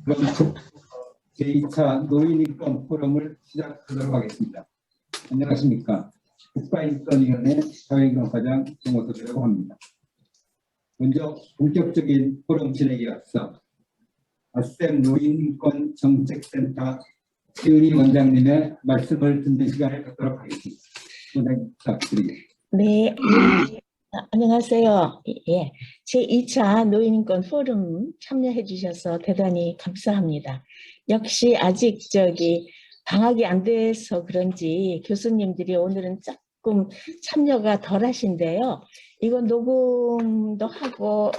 그럼 제2차 노인인권 포럼을 시작하도록 하겠습니다. 안녕하십니까. 국가인권위원회 사회인권과장 정호섭이라고 합니다. 먼저 본격적인 포럼 진행에 앞서 아셈 노인인권 정책센터 최은희 원장님의 말씀을 듣는 시간을 갖도록 하겠습니다. 원장님 부탁드리겠습니다. 네, 안녕하세요. 예, 제2차 노인인권 포럼 참여해 주셔서 대단히 감사합니다. 역시 아직 방학이 안 돼서 그런지 교수님들이 오늘은 조금 참여가 덜 하신데요. 이건 녹음도 하고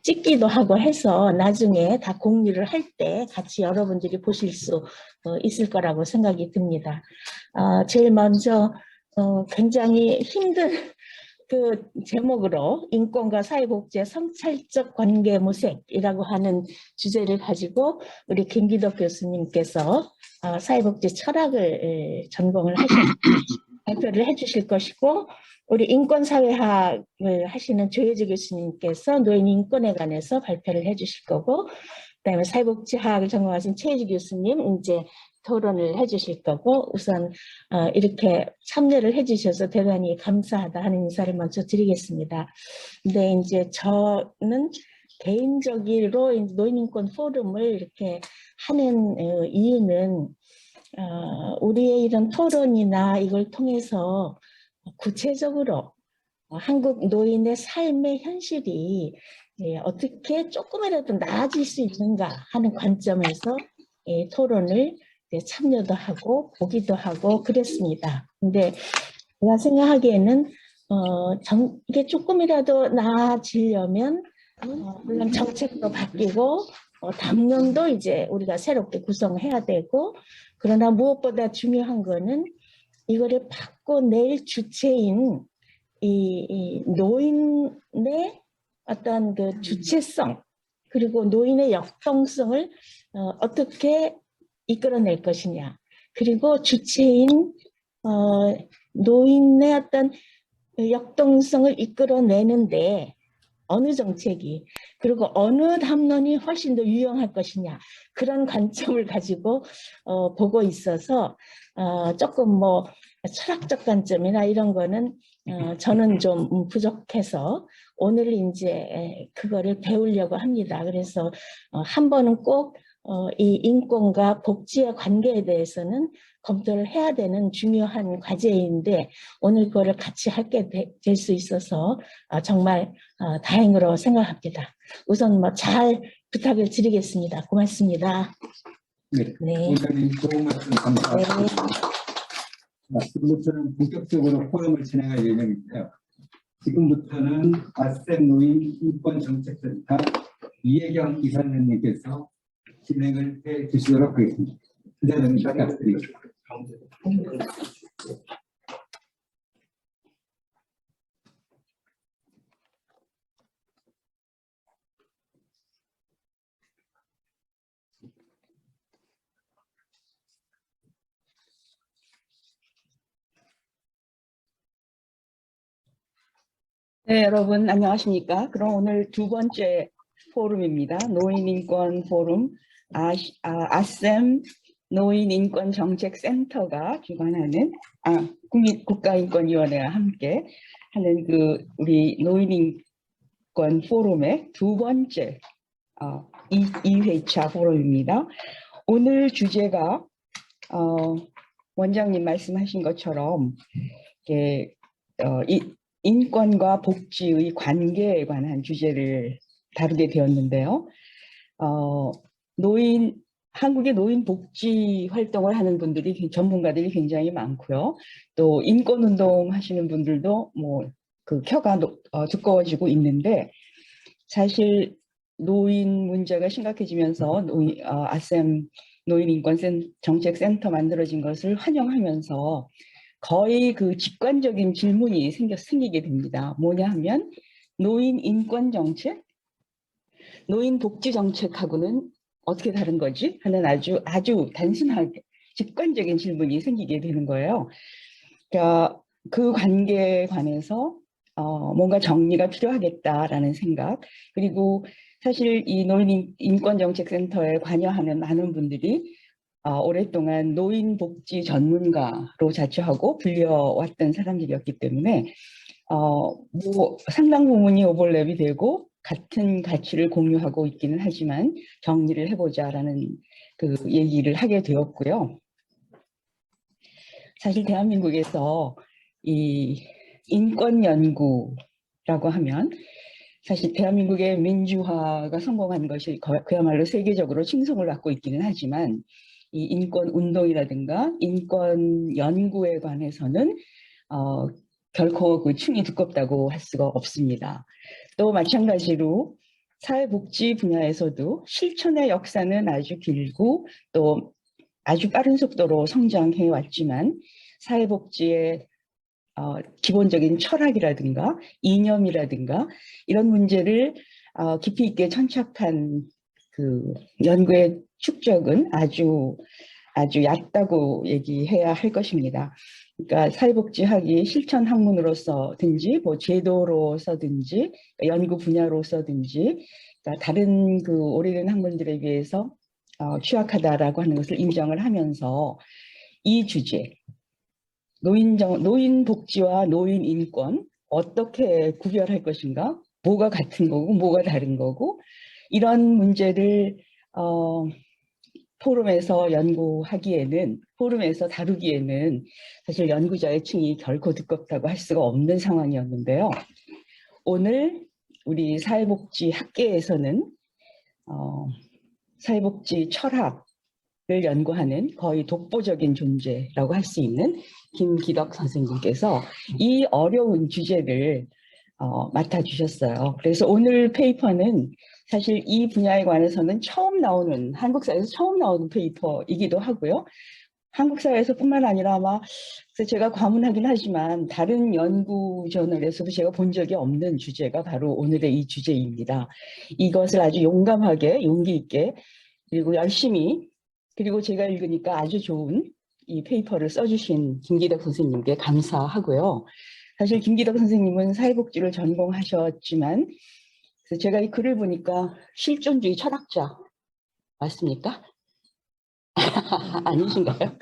찍기도 하고 해서 나중에 다 공유를 할 때 같이 여러분들이 보실 수 있을 거라고 생각이 듭니다. 제일 먼저 굉장히 힘든 그 제목으로 인권과 사회복지의 성찰적 관계 모색이라고 하는 주제를 가지고 우리 김기덕 교수님께서 사회복지 철학을 전공을 발표를 해주실 것이고, 우리 인권사회학을 하시는 조혜주 교수님께서 노인 인권에 관해서 발표를 해주실 거고, 그다음에 사회복지학을 전공하신 최혜주 교수님 이제 토론을 해주실 거고, 우선 이렇게 참여를 해주셔서 대단히 감사하다 하는 인사를 먼저 드리겠습니다. 근데 이제 저는 개인적으로 노인인권 포럼을 이렇게 하는 이유는 우리의 이런 토론이나 이걸 통해서 구체적으로 한국 노인의 삶의 현실이 어떻게 조금이라도 나아질 수 있는가 하는 관점에서 토론을 참여도 하고 보기도 하고 그랬습니다. 근데 제가 생각하기에는 이게 조금이라도 나아지려면 물론 정책도 바뀌고 담론도 이제 우리가 새롭게 구성해야 되고, 그러나 무엇보다 중요한 거는 이거를 바꿔낼 주체인 이 노인의 어떤 그 주체성, 그리고 노인의 역동성을 어떻게 이끌어낼 것이냐, 그리고 주체인 노인의 어떤 역동성을 이끌어내는데 어느 정책이, 그리고 어느 담론이 훨씬 더 유용할 것이냐, 그런 관점을 가지고 보고 있어서 조금 철학적 관점이나 이런 거는 저는 좀 부족해서 오늘 이제 그거를 배우려고 합니다. 그래서 한 번은 꼭 이 인권과 복지의 관계에 대해서는 검토를 해야 되는 중요한 과제인데, 오늘 그거를 같이 하게 될 수 있어서 정말 다행으로 생각합니다. 우선 잘 부탁을 드리겠습니다. 고맙습니다. 네, 원장님 좋은 말씀 감사합니다. 지금부터는 본격적으로 포럼을 진행할 예정인데요. 지금부터는 아셈 노인 인권정책센터 이혜경 이사님께서 진행을 해 주시도록 하겠습니다. 이사님 부탁드리겠습니다. 네, 여러분 안녕하십니까? 그럼 오늘 두 번째 포럼입니다. 노인인권 포럼 아셈 노인인권정책센터가 주관하는 국가인권위원회와 함께 하는 우리 노인인권 포럼의 두 번째 2회차 포럼입니다. 오늘 주제가 원장님 말씀하신 것처럼 인권과 복지의 관계에 관한 주제를 다루게 되었는데요. 한국의 노인 복지 활동을 하는 분들이, 전문가들이 굉장히 많고요. 또 인권운동 하시는 분들도 그 켜가 두꺼워지고 있는데, 사실 노인 문제가 심각해지면서 아셈 노인인권정책센터 만들어진 것을 환영하면서 거의 그 직관적인 질문이 생기게 됩니다. 뭐냐 하면, 노인 인권 정책, 노인 복지 정책하고는 어떻게 다른 거지? 하는 아주 단순하게 직관적인 질문이 생기게 되는 거예요. 그러니까 그 관계에 관해서 뭔가 정리가 필요하겠다라는 생각, 그리고 사실 이 노인인권정책센터에 관여하는 많은 분들이 오랫동안 노인복지 전문가로 자처하고 불려왔던 사람들이었기 때문에 뭐 상당 부분이 오버랩이 되고 같은 가치를 공유하고 있기는 하지만 정리를 해보자라는 그 얘기를 하게 되었고요. 사실 대한민국에서 이 인권 연구라고 하면 사실 대한민국의 민주화가 성공한 것이 그야말로 세계적으로 칭송을 받고 있기는 하지만 이 인권 운동이라든가 인권 연구에 관해서는 결코 그 층이 두껍다고 할 수가 없습니다. 또 마찬가지로 사회복지 분야에서도 실천의 역사는 아주 길고 또 아주 빠른 속도로 성장해 왔지만 사회복지의 기본적인 철학이라든가 이념이라든가 이런 문제를 깊이 있게 천착한 그 연구의 축적은 아주 얕다고 얘기해야 할 것입니다. 그러니까 사회복지학이 실천 학문으로서든지 뭐 제도로서든지 연구 분야로서든지 그러니까 다른 그 오래된 학문들에 비해서 취약하다라고 하는 것을 인정을 하면서 이 주제 노인 복지와 노인 인권 어떻게 구별할 것인가? 뭐가 같은 거고 뭐가 다른 거고 이런 문제를 포럼에서 연구하기에는 포럼에서 다루기에는 사실 연구자의 층이 결코 두껍다고 할 수가 없는 상황이었는데요. 오늘 우리 사회복지 학계에서는 사회복지 철학을 연구하는 거의 독보적인 존재라고 할 수 있는 김기덕 선생님께서 이 어려운 주제를 맡아주셨어요. 그래서 오늘 페이퍼는 사실 이 분야에 관해서는 한국사에서 처음 나오는 페이퍼이기도 하고요. 한국사회에서뿐만 아니라 아마 제가 과문하긴 하지만 다른 연구 저널에서도 제가 본 적이 없는 주제가 바로 오늘의 이 주제입니다. 이것을 아주 용감하게 용기 있게 그리고 열심히 그리고 제가 읽으니까 아주 좋은 이 페이퍼를 써주신 김기덕 선생님께 감사하고요. 사실 김기덕 선생님은 사회복지를 전공하셨지만 그래서 제가 이 글을 보니까 실존주의 철학자 맞습니까? 아니신가요?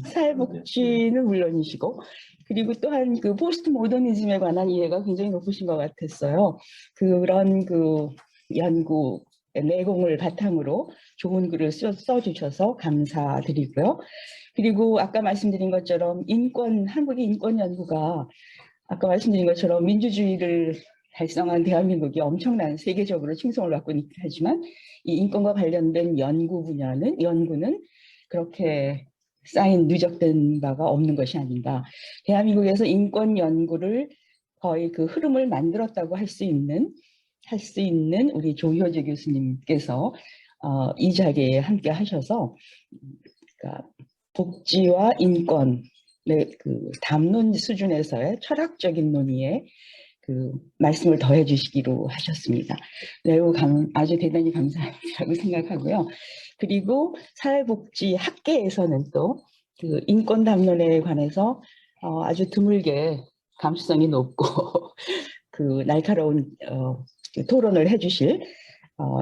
사회복지는 물론이시고 그리고 또한 그 포스트 모더니즘에 관한 이해가 굉장히 높으신 것 같았어요. 그런 그 연구 내공을 바탕으로 좋은 글을 써주셔서 감사드리고요. 그리고 아까 말씀드린 것처럼 한국의 인권 연구가 아까 말씀드린 것처럼 민주주의를 달성한 대한민국이 엄청난 세계적으로 칭송을 받고 있긴 하지만 이 인권과 관련된 연구는 그렇게 쌓인 누적된 바가 없는 것이 아닌가. 대한민국에서 인권 연구를 거의 그 흐름을 만들었다고 할 수 있는 우리 조효재 교수님께서 이 자리에 함께 하셔서 그러니까 복지와 인권의 그 담론 수준에서의 철학적인 논의에 그 말씀을 더해 주시기로 하셨습니다. 매우 아주 대단히 감사하다고 생각하고요. 그리고 사회복지 학계에서는 또 그 인권 담론에 관해서 아주 드물게 감수성이 높고 그 날카로운 그 토론을 해주실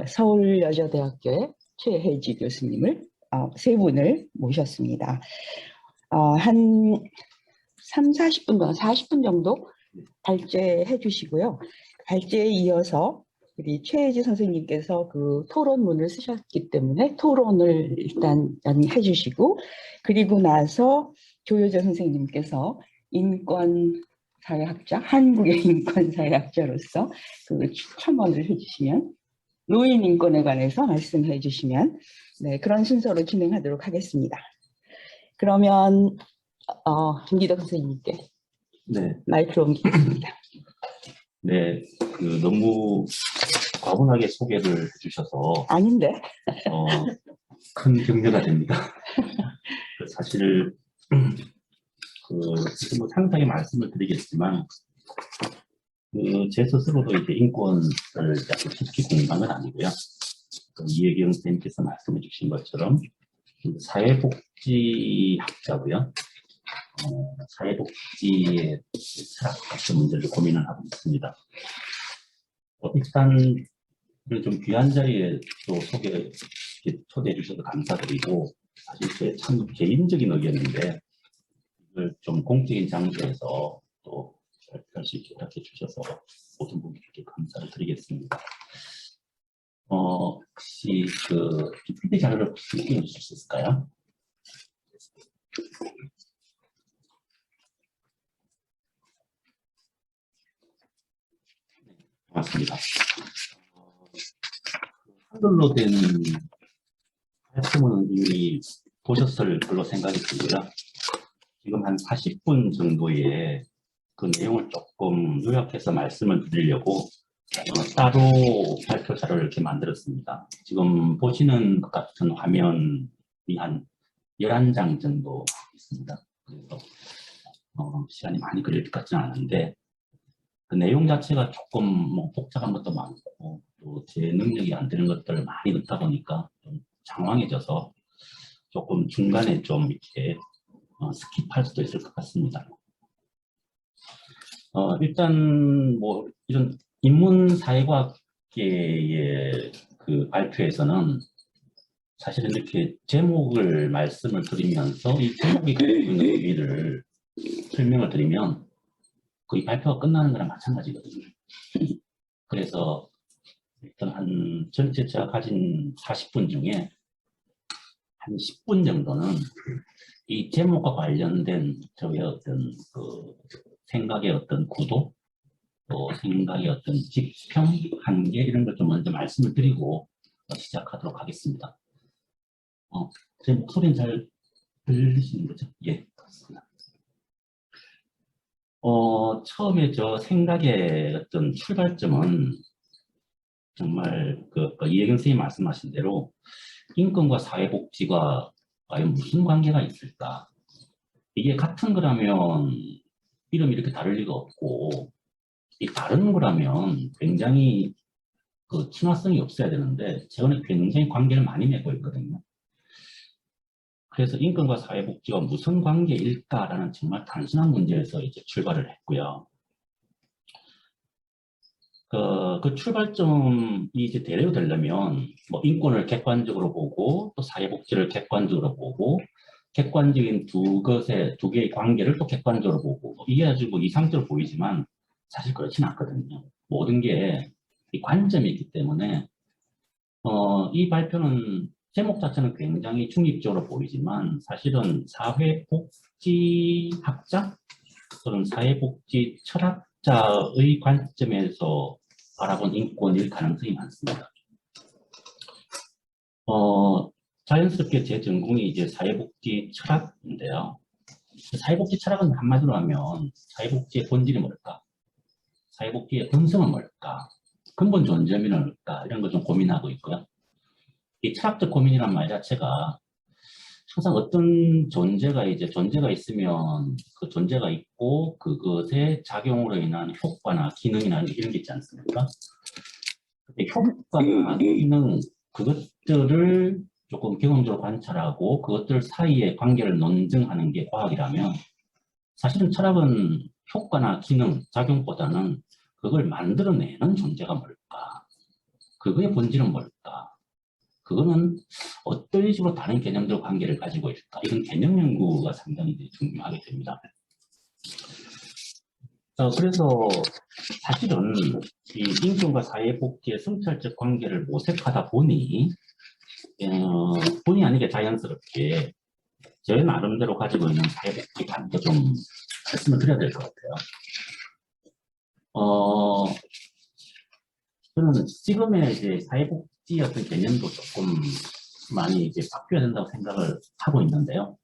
서울여자대학교의 최혜지 교수님을 세 분을 모셨습니다. 한 40분 정도 발제해 주시고요. 발제에 이어서 우리 최혜지 선생님께서 그 토론문을 쓰셨기 때문에 토론을 일단 해 주시고 그리고 나서 조효재 선생님께서 인권사회학자, 한국의 인권사회학자로서 그 첨언을 해주시면 노인 인권에 관해서 말씀해 주시면 네, 그런 순서로 진행하도록 하겠습니다. 그러면 김기덕 선생님께 네. 마이크로 옮기겠습니다. 네, 너무 과분하게 소개를 해주셔서 아닌데. 큰 격려가 됩니다. 사실 지금 뭐 상당히 말씀을 드리겠지만 제 스스로도 이제 인권을 깊이 공부한 건 아니고요. 이혜경 선생님께서 말씀해 주신 것처럼 사회복지 학자고요. 사회복지의 철학 같은 문제를 고민을 하고 있습니다. 일단 좀 귀한 자리에 또 초대해 주셔서 감사드리고, 사실 제 참 개인적인 의견인데 이걸 좀 공적인 장소에서 또 발표할 수 있게 허락해 주셔서 모든 분들께 감사를 드리겠습니다. 혹시 그 PPT 자료를 띄워주실 수 있을까요? 고맙습니다. 한글로 된 말씀은 이미 보셨을 걸로 생각이 들고요. 지금 한 40분 정도의 그 내용을 조금 요약해서 말씀을 드리려고 따로 발표 자료를 이렇게 만들었습니다. 지금 보시는 것 같은 화면이 한 11장 정도 있습니다. 그래서 시간이 많이 걸릴 것 같지는 않은데, 그 내용 자체가 조금 뭐 복잡한 것도 많고 또 제 능력이 안 되는 것들을 많이 넣다 보니까 좀 장황해져서 조금 중간에 좀 이렇게 스킵할 수도 있을 것 같습니다. 일단 뭐 이런 인문사회과학계의 그 발표에서는 사실은 이렇게 제목을 말씀을 드리면서 이 제목이 가지고 있는 의미를 설명을 드리면 거의 발표가 끝나는 거랑 마찬가지거든요. 그래서 일단 한 전체 제가 가진 40분 중에 한 10분 정도는 이 제목과 관련된 저의 어떤 그 생각의 어떤 구도, 또 생각의 어떤 지평, 한계 이런 걸 좀 먼저 말씀을 드리고 시작하도록 하겠습니다. 제 목소리는 잘 들리시는 거죠? 예, 그렇습니다. 처음에 저 생각의 어떤 출발점은 정말 이혜경 선생님이 말씀하신 대로 인권과 사회복지가 과연 무슨 관계가 있을까? 이게 같은 거라면 이름이 이렇게 다를 리가 없고, 이 다른 거라면 굉장히 그 친화성이 없어야 되는데 최근에 굉장히 관계를 많이 맺고 있거든요. 그래서 인권과 사회복지가 무슨 관계일까라는 정말 단순한 문제에서 이제 출발을 했고요. 그 출발점이 이제 대례로 되려면 뭐 인권을 객관적으로 보고 또 사회복지를 객관적으로 보고 객관적인 두 개의 관계를 또 객관적으로 보고 이게 아주 뭐 이상적으로 보이지만 사실 그렇진 않거든요. 모든 게 이 관점이 있기 때문에 이 발표는 제목 자체는 굉장히 중립적으로 보이지만 사실은 사회복지학자 또는 사회복지 철학자의 관점에서 바라본 인권일 가능성이 많습니다. 자연스럽게 제 전공이 이제 사회복지 철학인데요. 사회복지 철학은 한마디로 하면 사회복지의 본질이 뭘까? 사회복지의 본성은 뭘까? 근본 존재는 뭘까? 이런 걸 좀 고민하고 있고요. 이 철학적 고민이란 말 자체가 항상 어떤 존재가 있으면 그 존재가 있고 그것의 작용으로 인한 효과나 기능이나 이런 게 있지 않습니까? 근데 효과나 기능 그것들을 조금 경험적으로 관찰하고 그것들 사이의 관계를 논증하는 게 과학이라면 사실은 철학은 효과나 기능, 작용보다는 그걸 만들어내는 존재가 뭘까? 그거의 본질은 뭘까? 그거는 어떤 식으로 다른 개념들과 관계를 가지고 있을까? 이런 개념 연구가 상당히 중요하게 됩니다. 그래서 사실은 이 인권과 사회복지의 성찰적 관계를 모색하다 보니 본의 아니게 자연스럽게 제 나름대로 가지고 있는 사회복지 관계 좀 말씀을 드려야 될 것 같아요. 저는 지금의 이제 사회복지 어떤 개념도 조금 많이 이제 바뀌어야 된다고 생각을 하고 있는데요.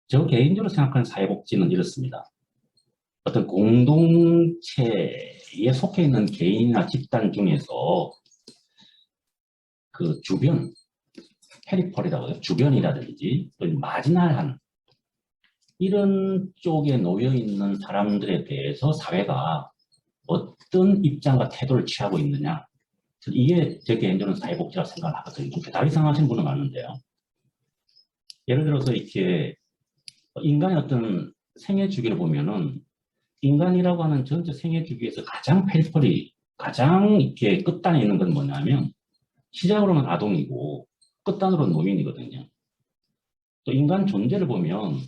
저 개인적으로 생각하는 사회복지는 이렇습니다. 어떤 공동체에 속해 있는 개인이나 집단 중에서 그 주변, 페리퍼리라고 해요. 주변이라든지 마지날한 이런 쪽에 놓여 있는 사람들에 대해서 사회가 어떤 입장과 태도를 취하고 있느냐, 이게 제 개인적으로 사회복지라고 생각을 하거든요. 다르게 생각하시는 분은 많은데요. 예를 들어서 이렇게 인간의 어떤 생애 주기를 보면은 인간이라고 하는 전체 생애 주기에서 가장 페리퍼리, 가장 이렇게 끝단에 있는 건 뭐냐면 시작으로는 아동이고 끝단으로는 노인이거든요. 또 인간 존재를 보면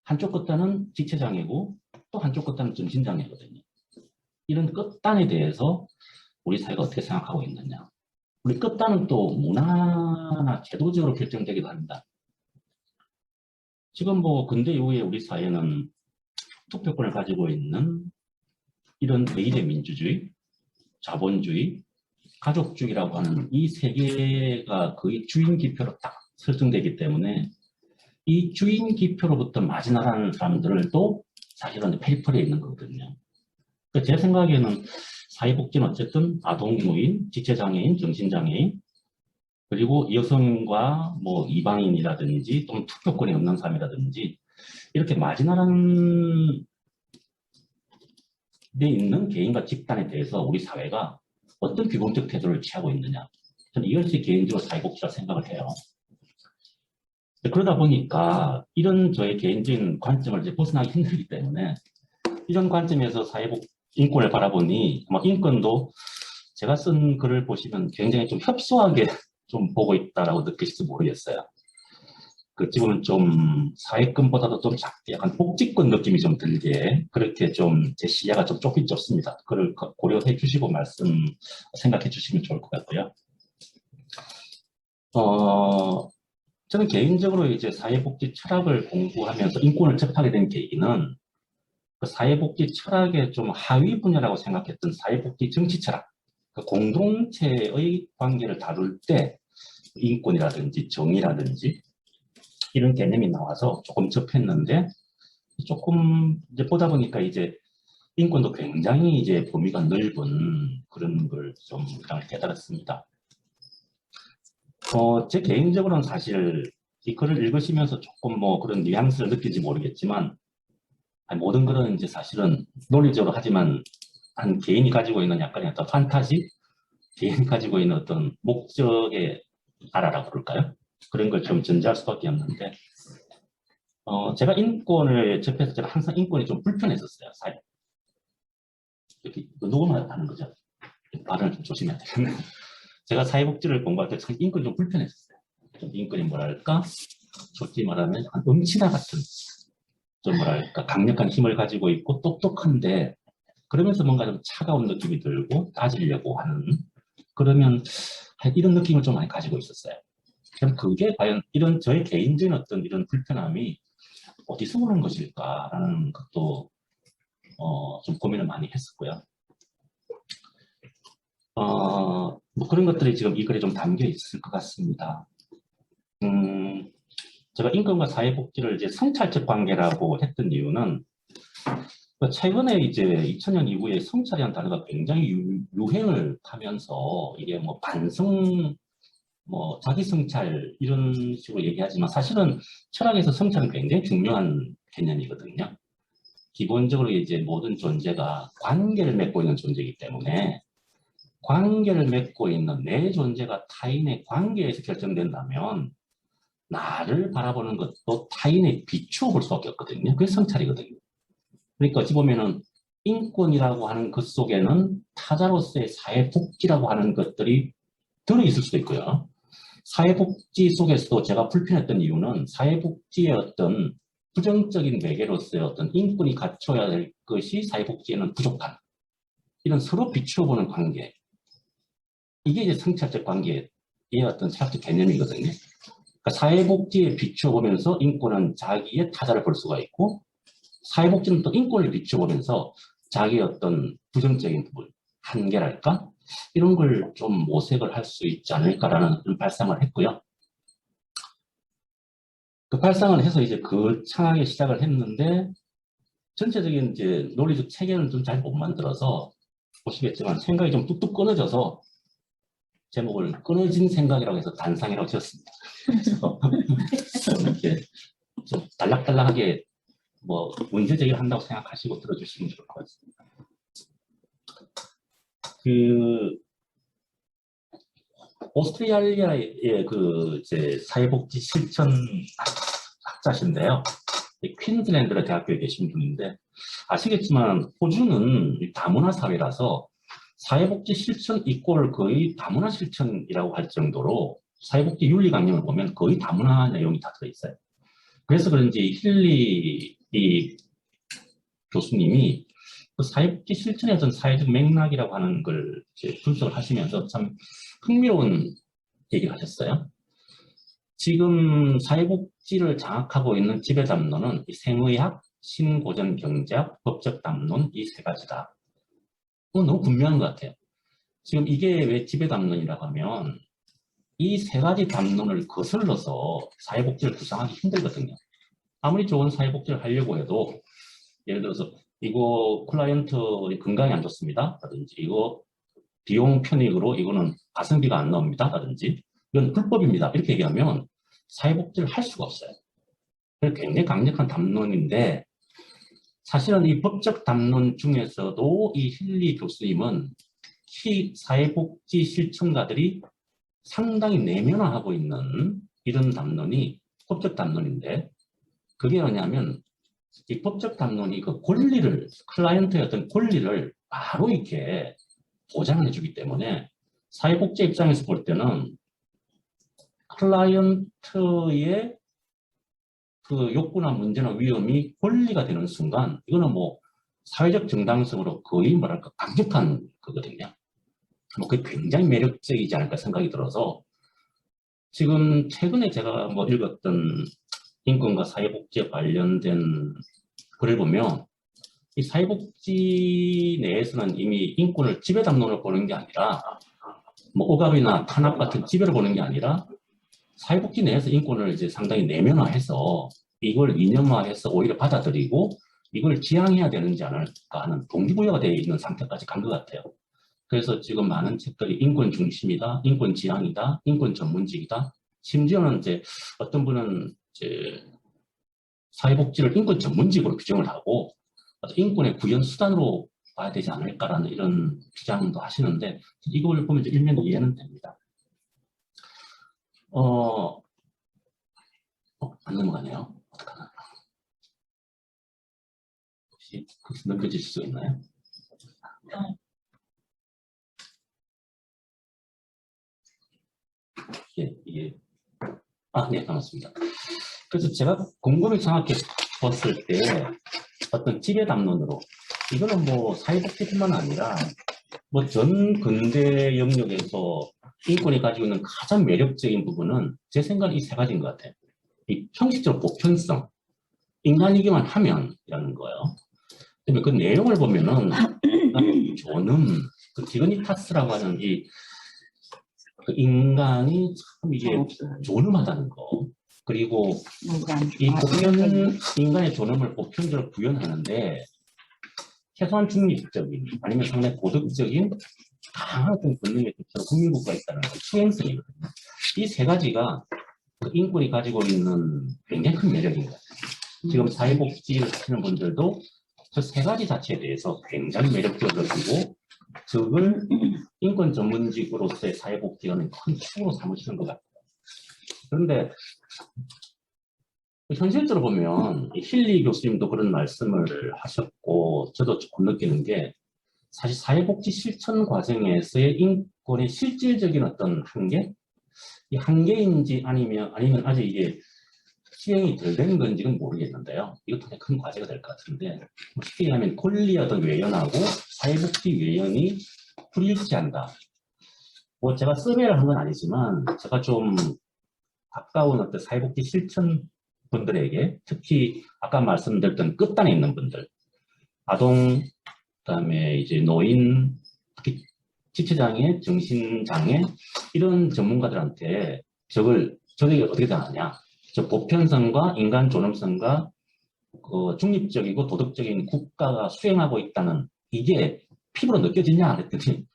한쪽 끝단은 지체장애고 또 한쪽 끝단은 정신장애거든요. 이런 끝단에 대해서 우리 사회가 어떻게 생각하고 있느냐. 우리 끝단은 또 문화나 제도적으로 결정되기도 합니다. 지금 뭐 근대 이후에 우리 사회는 투표권을 가지고 있는 이런 대의제 민주주의, 자본주의, 가족주의라고 하는 이 세 개가 거의 주인 기표로 딱 설정되기 때문에 이 주인 기표로부터 마지나가는 사람들도 사실은 페리퍼리에 있는 거거든요. 그러니까 제 생각에는 사회복지는 어쨌든 아동, 노인, 지체장애인, 정신장애인, 그리고 여성과 뭐 이방인이라든지 또는 투표권이 없는 사람이라든지 이렇게 마지나란 데 있는 개인과 집단에 대해서 우리 사회가 어떤 규범적 태도를 취하고 있느냐. 저는 이것이 개인적으로 사회복지라 생각을 해요. 그러다 보니까 이런 저의 개인적인 관점을 이제 벗어나기 힘들기 때문에 이런 관점에서 사회복 인권을 바라보니 아마 인권도 제가 쓴 글을 보시면 굉장히 좀 협소하게 좀 보고 있다라고 느끼실지 모르겠어요. 그 지금은 좀 사회권보다도 좀 작게 약간 복지권 느낌이 좀 들게 그렇게 좀 제 시야가 좀 좁긴 좁습니다. 그걸 고려해 주시고 생각해 주시면 좋을 것 같고요. 저는 개인적으로 이제 사회복지 철학을 공부하면서 인권을 접하게 된 계기는 그 사회복지 철학의 좀 하위 분야라고 생각했던 사회복지 정치 철학, 그 공동체의 관계를 다룰 때 인권이라든지 정의라든지 이런 개념이 나와서 조금 접했는데 조금 이제 보다 보니까 이제 인권도 굉장히 이제 범위가 넓은 그런 걸 좀 깨달았습니다. 제 개인적으로는 사실 이 글을 읽으시면서 조금 뭐 그런 뉘앙스를 느낄지 모르겠지만 모든 글은 이제 사실은 논리적으로 하지만 한 개인이 가지고 있는 약간의 어떤 판타지, 개인이 가지고 있는 어떤 목적의 나라라고 그럴까요? 그런 걸 좀 전제할 수밖에 없는데 제가 인권을 접해서 제가 항상 인권이 좀 불편했었어요. 이렇게 녹음을 하는 거죠. 발언을 좀 조심해야 되겠네요. 제가 사회복지를 공부할 때 참 인권이 좀 불편했었어요. 좀 인권이 뭐랄까, 솔직히 말하면 음치다 같은, 좀 뭐랄까, 강력한 힘을 가지고 있고 똑똑한데, 그러면서 뭔가 좀 차가운 느낌이 들고 따지려고 하는, 그러면 이런 느낌을 좀 많이 가지고 있었어요. 그럼 그게 과연 이런 저의 개인적인 어떤 이런 불편함이 어디서 오는 것일까라는 것도 좀 고민을 많이 했었고요. 뭐 그런 것들이 지금 이 글에 좀 담겨 있을 것 같습니다. 제가 인권과 사회복지를 이제 성찰적 관계라고 했던 이유는 최근에 이제 2000년 이후에 성찰이라는 단어가 굉장히 유행을 타면서 이게 뭐 반성, 뭐 자기 성찰 이런 식으로 얘기하지만 사실은 철학에서 성찰은 굉장히 중요한 개념이거든요. 기본적으로 이제 모든 존재가 관계를 맺고 있는 존재이기 때문에 관계를 맺고 있는 내 존재가 타인의 관계에서 결정된다면 나를 바라보는 것도 타인에 비추어 볼 수밖에 없거든요. 그게 성찰이거든요. 그러니까 어찌 보면은 인권이라고 하는 것 속에는 타자로서의 사회복지라고 하는 것들이 들어있을 수도 있고요. 사회복지 속에서도 제가 불편했던 이유는 사회복지의 어떤 부정적인 매개로서의 어떤 인권이 갖춰야 될 것이 사회복지에는 부족한 이런 서로 비추어보는 관계, 이게 이제 성찰적 관계의 어떤 철학적 개념이거든요. 그러니까 사회복지에 비추어보면서 인권은 자기의 타자를 볼 수가 있고 사회복지는 또 인권을 비추어보면서 자기의 어떤 부정적인 부분, 한계랄까? 이런 걸 좀 모색을 할 수 있지 않을까라는 그런 발상을 했고요. 그 발상을 해서 이제 거창하게 시작을 했는데 전체적인 이제 논리적 체계는 좀 잘 못 만들어서 보시겠지만 생각이 좀 뚝뚝 끊어져서 제목을 끊어진 생각이라고 해서 단상이라고 지었습니다. 그래서 이렇게 좀 달락달락하게 뭐 문제 제기를 한다고 생각하시고 들어주시면 좋을 것 같습니다. 그 오스트리아의 그 이제 사회복지 실천 학자신데요. 퀸즐랜드 대학교에 계신 분인데 아시겠지만 호주는 다문화 사회라서 사회복지 실천 이꼴 거의 다문화 실천이라고 할 정도로 사회복지 윤리 강령을 보면 거의 다문화 내용이 다 들어있어요. 그래서 그런지 힐리 이 교수님이 그 사회복지 실천의 어떤 사회적 맥락이라고 하는 걸 이제 분석을 하시면서 참 흥미로운 얘기를 하셨어요. 지금 사회복지를 장악하고 있는 지배 담론은 생의학, 신고전 경제학, 법적 담론 이 세 가지다. 너무 분명한 것 같아요. 지금 이게 왜 지배 담론이라고 하면 이 세 가지 담론을 거슬러서 사회복지를 구상하기 힘들거든요. 아무리 좋은 사회복지를 하려고 해도 예를 들어서 이거 클라이언트 건강이 안 좋습니다. 라든지 이거 비용 편익으로 이거는 가성비가 안 나옵니다. 라든지 이건 불법입니다. 이렇게 얘기하면 사회복지를 할 수가 없어요. 굉장히 강력한 담론인데 사실은 이 법적 담론 중에서도 이 힐리 교수님은 사회복지 실천가들이 상당히 내면화하고 있는 이런 담론이 법적 담론인데 그게 뭐냐면 이 법적 담론이 그 권리를 클라이언트의 어떤 권리를 바로 이렇게 보장해 주기 때문에 사회복지 입장에서 볼 때는 클라이언트의 그 욕구나 문제나 위험이 권리가 되는 순간 이거는 뭐 사회적 정당성으로 거의 뭐랄까 강력한 거거든요. 뭐 그게 굉장히 매력적이지 않을까 생각이 들어서 지금 최근에 제가 뭐 읽었던 인권과 사회복지에 관련된 글을 보면 이 사회복지 내에서는 이미 인권을 지배 담론을 보는 게 아니라 뭐 억압이나 탄압 같은 지배를 보는 게 아니라 사회복지 내에서 인권을 이제 상당히 내면화해서 이걸 이념화해서 오히려 받아들이고 이걸 지향해야 되는지 않을까 하는 동기부여가 되어 있는 상태까지 간 것 같아요. 그래서 지금 많은 책들이 인권 중심이다, 인권 지향이다, 인권 전문직이다. 심지어는 이제 어떤 분은 이제 사회복지를 인권 전문직으로 규정을 하고 인권의 구현 수단으로 봐야 되지 않을까라는 이런 주장도 하시는데 이걸 보면 일면 이해는 됩니다. 안 넘어가네요. 어떡하나. 혹시 넘겨주실 수 있나요? 예, 이게. 네, 반갑습니다. 그래서 제가 곰곰이 생각해 봤을 때 어떤 지배 담론으로 이거는 뭐 사회복지뿐만 아니라 뭐 전 근대 영역에서 인권이 가지고 있는 가장 매력적인 부분은 제 생각은 이 세 가지인 것 같아요. 이 형식적 보편성, 인간이기만 하면이라는 거예요. 그러면 그 내용을 보면은 존엄, 그 디그니타스라고 하는 그 인간이 참 이게 존엄하다는 거. 그리고 이 인간의 존엄을 보편적으로 구현하는데 최소한 중립적인 아니면 상당히 고득적인 강한 권능의 대체로 국민국가가 있다는 수행성이거든요. 이 세 가지가 그 인권이 가지고 있는 굉장히 큰 매력인 것 같아요. 지금 사회복지를 하시는 분들도 저 세 가지 자체에 대해서 굉장히 매력적으로 보고 그걸 인권 전문직으로서의 사회복지라는 큰 축으로 삼으시는 것 같아요. 그런데 현실적으로 보면 힐리 교수님도 그런 말씀을 하셨고 저도 조금 느끼는 게 사실 사회복지 실천 과정에서의 인권의 실질적인 어떤 한계? 이 한계인지 아니면 아직 이게 시행이 덜 된 건지는 모르겠는데요. 이것도 굉장히 큰 과제가 될 것 같은데 쉽게 얘기하면 권리 어떤 외연하고 사회복지 외연이 불일치한다. 뭐 제가 서베이를 한 건 아니지만 제가 좀 가까운 어떤 사회복지 실천 분들에게 특히 아까 말씀드렸던 끝단에 있는 분들 아동 그다음에 이제 노인 특히 지체장애, 정신장애 이런 전문가들한테 저게 어떻게 되느냐 저 보편성과 인간 존엄성과 그 중립적이고 도덕적인 국가가 수행하고 있다는 이게 피부로 느껴지냐 그랬더니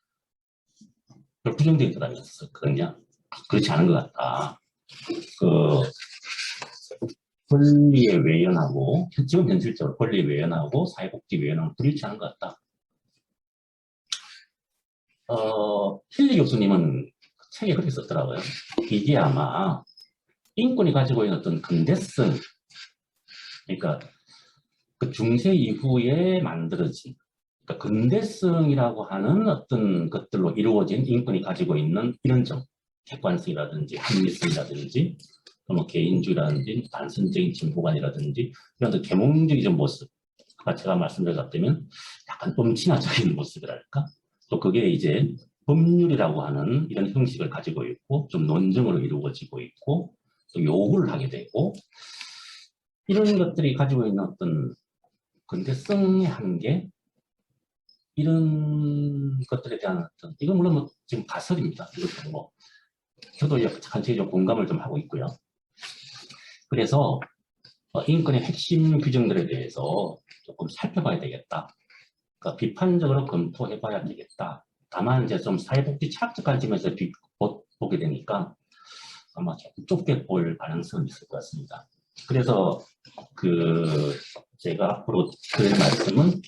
부정적인 대답이 있었거든요. 그렇지 않은 것 같다. 그 권리에 외연하고 지금 현실적으로 권리에 외연하고 사회복지 외연하고 불일치하는 것 같다. 힐리 교수님은 책에 그렇게 썼더라고요. 이게 아마 인권이 가지고 있는 어떤 근대성 그러니까 그 중세 이후에 만들어진 그러니까 근대성이라고 하는 어떤 것들로 이루어진 인권이 가지고 있는 이런 점, 객관성이라든지 합리성이라든지 또 뭐 개인주의라든지 단순적인 진보관이라든지 이런 더 계몽적인 모습, 아까 제가 말씀드렸다면 약간 음침화적인 모습이랄까, 또 그게 이제 법률이라고 하는 이런 형식을 가지고 있고 좀 논증으로 이루어지고 있고 또 요구를 하게 되고, 이런 것들이 가지고 있는 어떤 근대성의 한계, 이런 것들에 대한 어떤, 이건 물론 뭐 지금 가설입니다. 이것도 뭐 저도 전체적으로 공감을 좀 하고 있고요. 그래서 인권의 핵심 규정들에 대해서 조금 살펴봐야 되겠다. 그러니까 비판적으로 검토해 봐야 되겠다. 다만 이제 좀 사회복지 철학적 관점에서 보게 되니까 아마 조금 좁게 볼 가능성이 있을 것 같습니다. 그래서 제가 앞으로 드릴 말씀은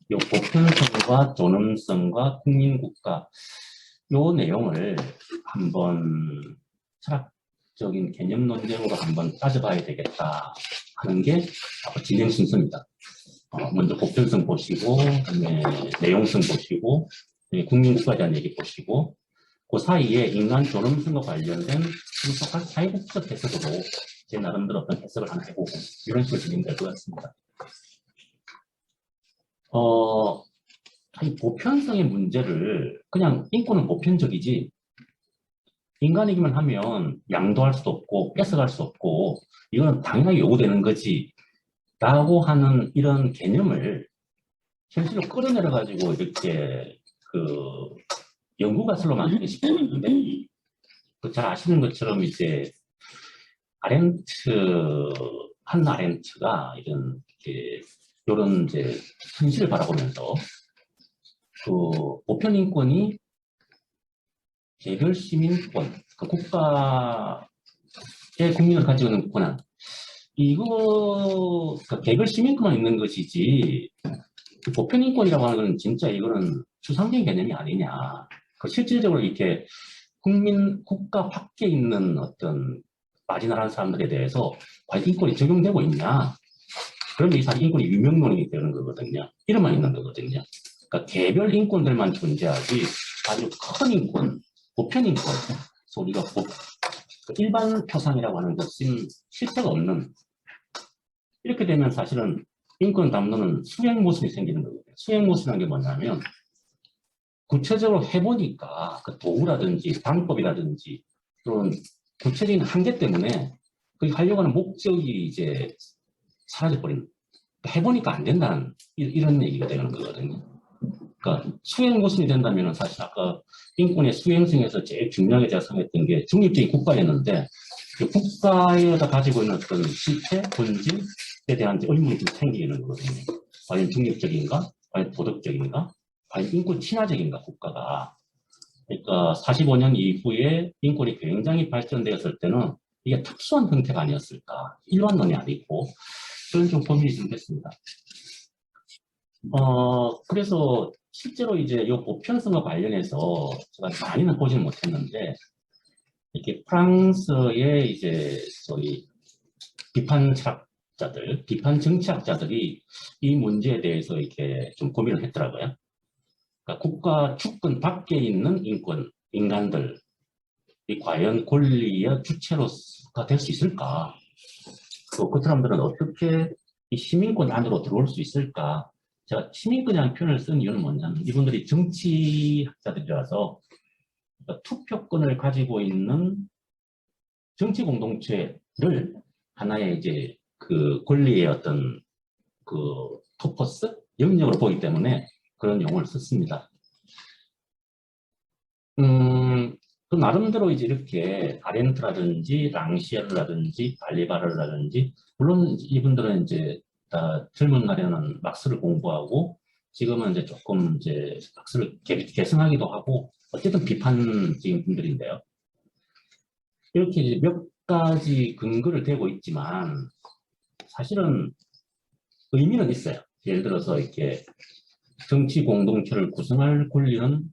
이 보편성과 존엄성과 국민국가 요 내용을 한번 철학적인 개념 논쟁으로 한번 따져봐야 되겠다 하는 게 진행 순서입니다. 먼저 보편성 보시고, 그다음에 내용성 보시고, 국민국가에 대한 얘기 보시고, 그 사이에 인간 존엄성과 관련된 분석한 사회복지적 해석으로 제 나름대로 어떤 해석을 하나 해보고 이런 식으로 진행될 것 같습니다. 이 보편성의 문제를 그냥 인권은 보편적이지 인간이기만 하면 양도할 수도 없고 뺏어갈 수 없고 이건 당연하게 요구되는 거지 라고 하는 이런 개념을 현실로 끌어내려 가지고 이렇게 연구가설로 만들기 싶었는데, 잘 아시는 것처럼 이제 한나 아렌트가 이런 이제 현실을 바라보면서 보편 인권이 개별 시민권, 국가의 국민을 가지고 있는 권한, 개별 시민권만 있는 것이지 보편 인권이라고 하는 건 진짜 이거는 추상적인 개념이 아니냐. 실질적으로 이렇게 국가 밖에 있는 어떤 마지나라는 사람들에 대해서 과연 인권이 적용되고 있냐. 그러면 이 사실 인권이 유명론이 되는 거거든요. 이름만 있는 거거든요. 그러니까 개별 인권들만 존재하지 아주 큰 인권, 보편 인권, 우리가 일반 표상이라고 하는 것은 실체가 없는, 이렇게 되면 사실은 인권 담론은 수행 모순이 생기는 거거든요. 수행 모순이라는 게 뭐냐면 구체적으로 해보니까 그 도구라든지 방법이라든지 그런 구체적인 한계 때문에 그 하려고 하는 목적이 이제 사라져버리는, 해보니까 안 된다는 이런 얘기가 되는 거거든요. 그러니까 수행 모순이 된다면 사실 아까 인권의 수행성에서 제일 중요하게 제가 생각했던 게 중립적인 국가였는데, 그 국가에다 가지고 있는 어떤 실체, 본질에 대한 의문이 좀 생기는 거거든요. 과연 중립적인가? 과연 도덕적인가? 과연 인권 친화적인가, 국가가. 그러니까 45년 이후에 인권이 굉장히 발전되었을 때는 이게 특수한 형태가 아니었을까. 일반론이 아니고. 그런 좀 고민이 좀 됐습니다. 그래서 실제로 이제 이 보편성과 관련해서 제가 많이는 보지는 못했는데, 이렇게 프랑스의 이제 소위 비판 철학자들, 비판 정치학자들이 이 문제에 대해서 이렇게 좀 고민을 했더라고요. 그러니까 국가 주권 밖에 있는 인간들이 과연 권리의 주체로가 될 수 있을까? 또 그 사람들은 어떻게 이 시민권 안으로 들어올 수 있을까? 제가 시민권이라는 표현을 쓴 이유는 뭐냐면 이분들이 정치학자들이라서 투표권을 가지고 있는 정치 공동체를 하나의 이제 권리의 어떤 토퍼스, 영역으로 보기 때문에 그런 용어를 썼습니다. 그 나름대로 이제 이렇게 아렌트라든지 랑시에르라든지 발리바르라든지, 물론 이분들은 이제 다 젊은 날에는 막스를 공부하고 지금은 이제 조금 이제 막스를 계승하기도 하고 어쨌든 비판적인 분들인데요. 이렇게 이제 몇 가지 근거를 대고 있지만 사실은 의미는 있어요. 예를 들어서 이렇게 정치 공동체를 구성할 권리는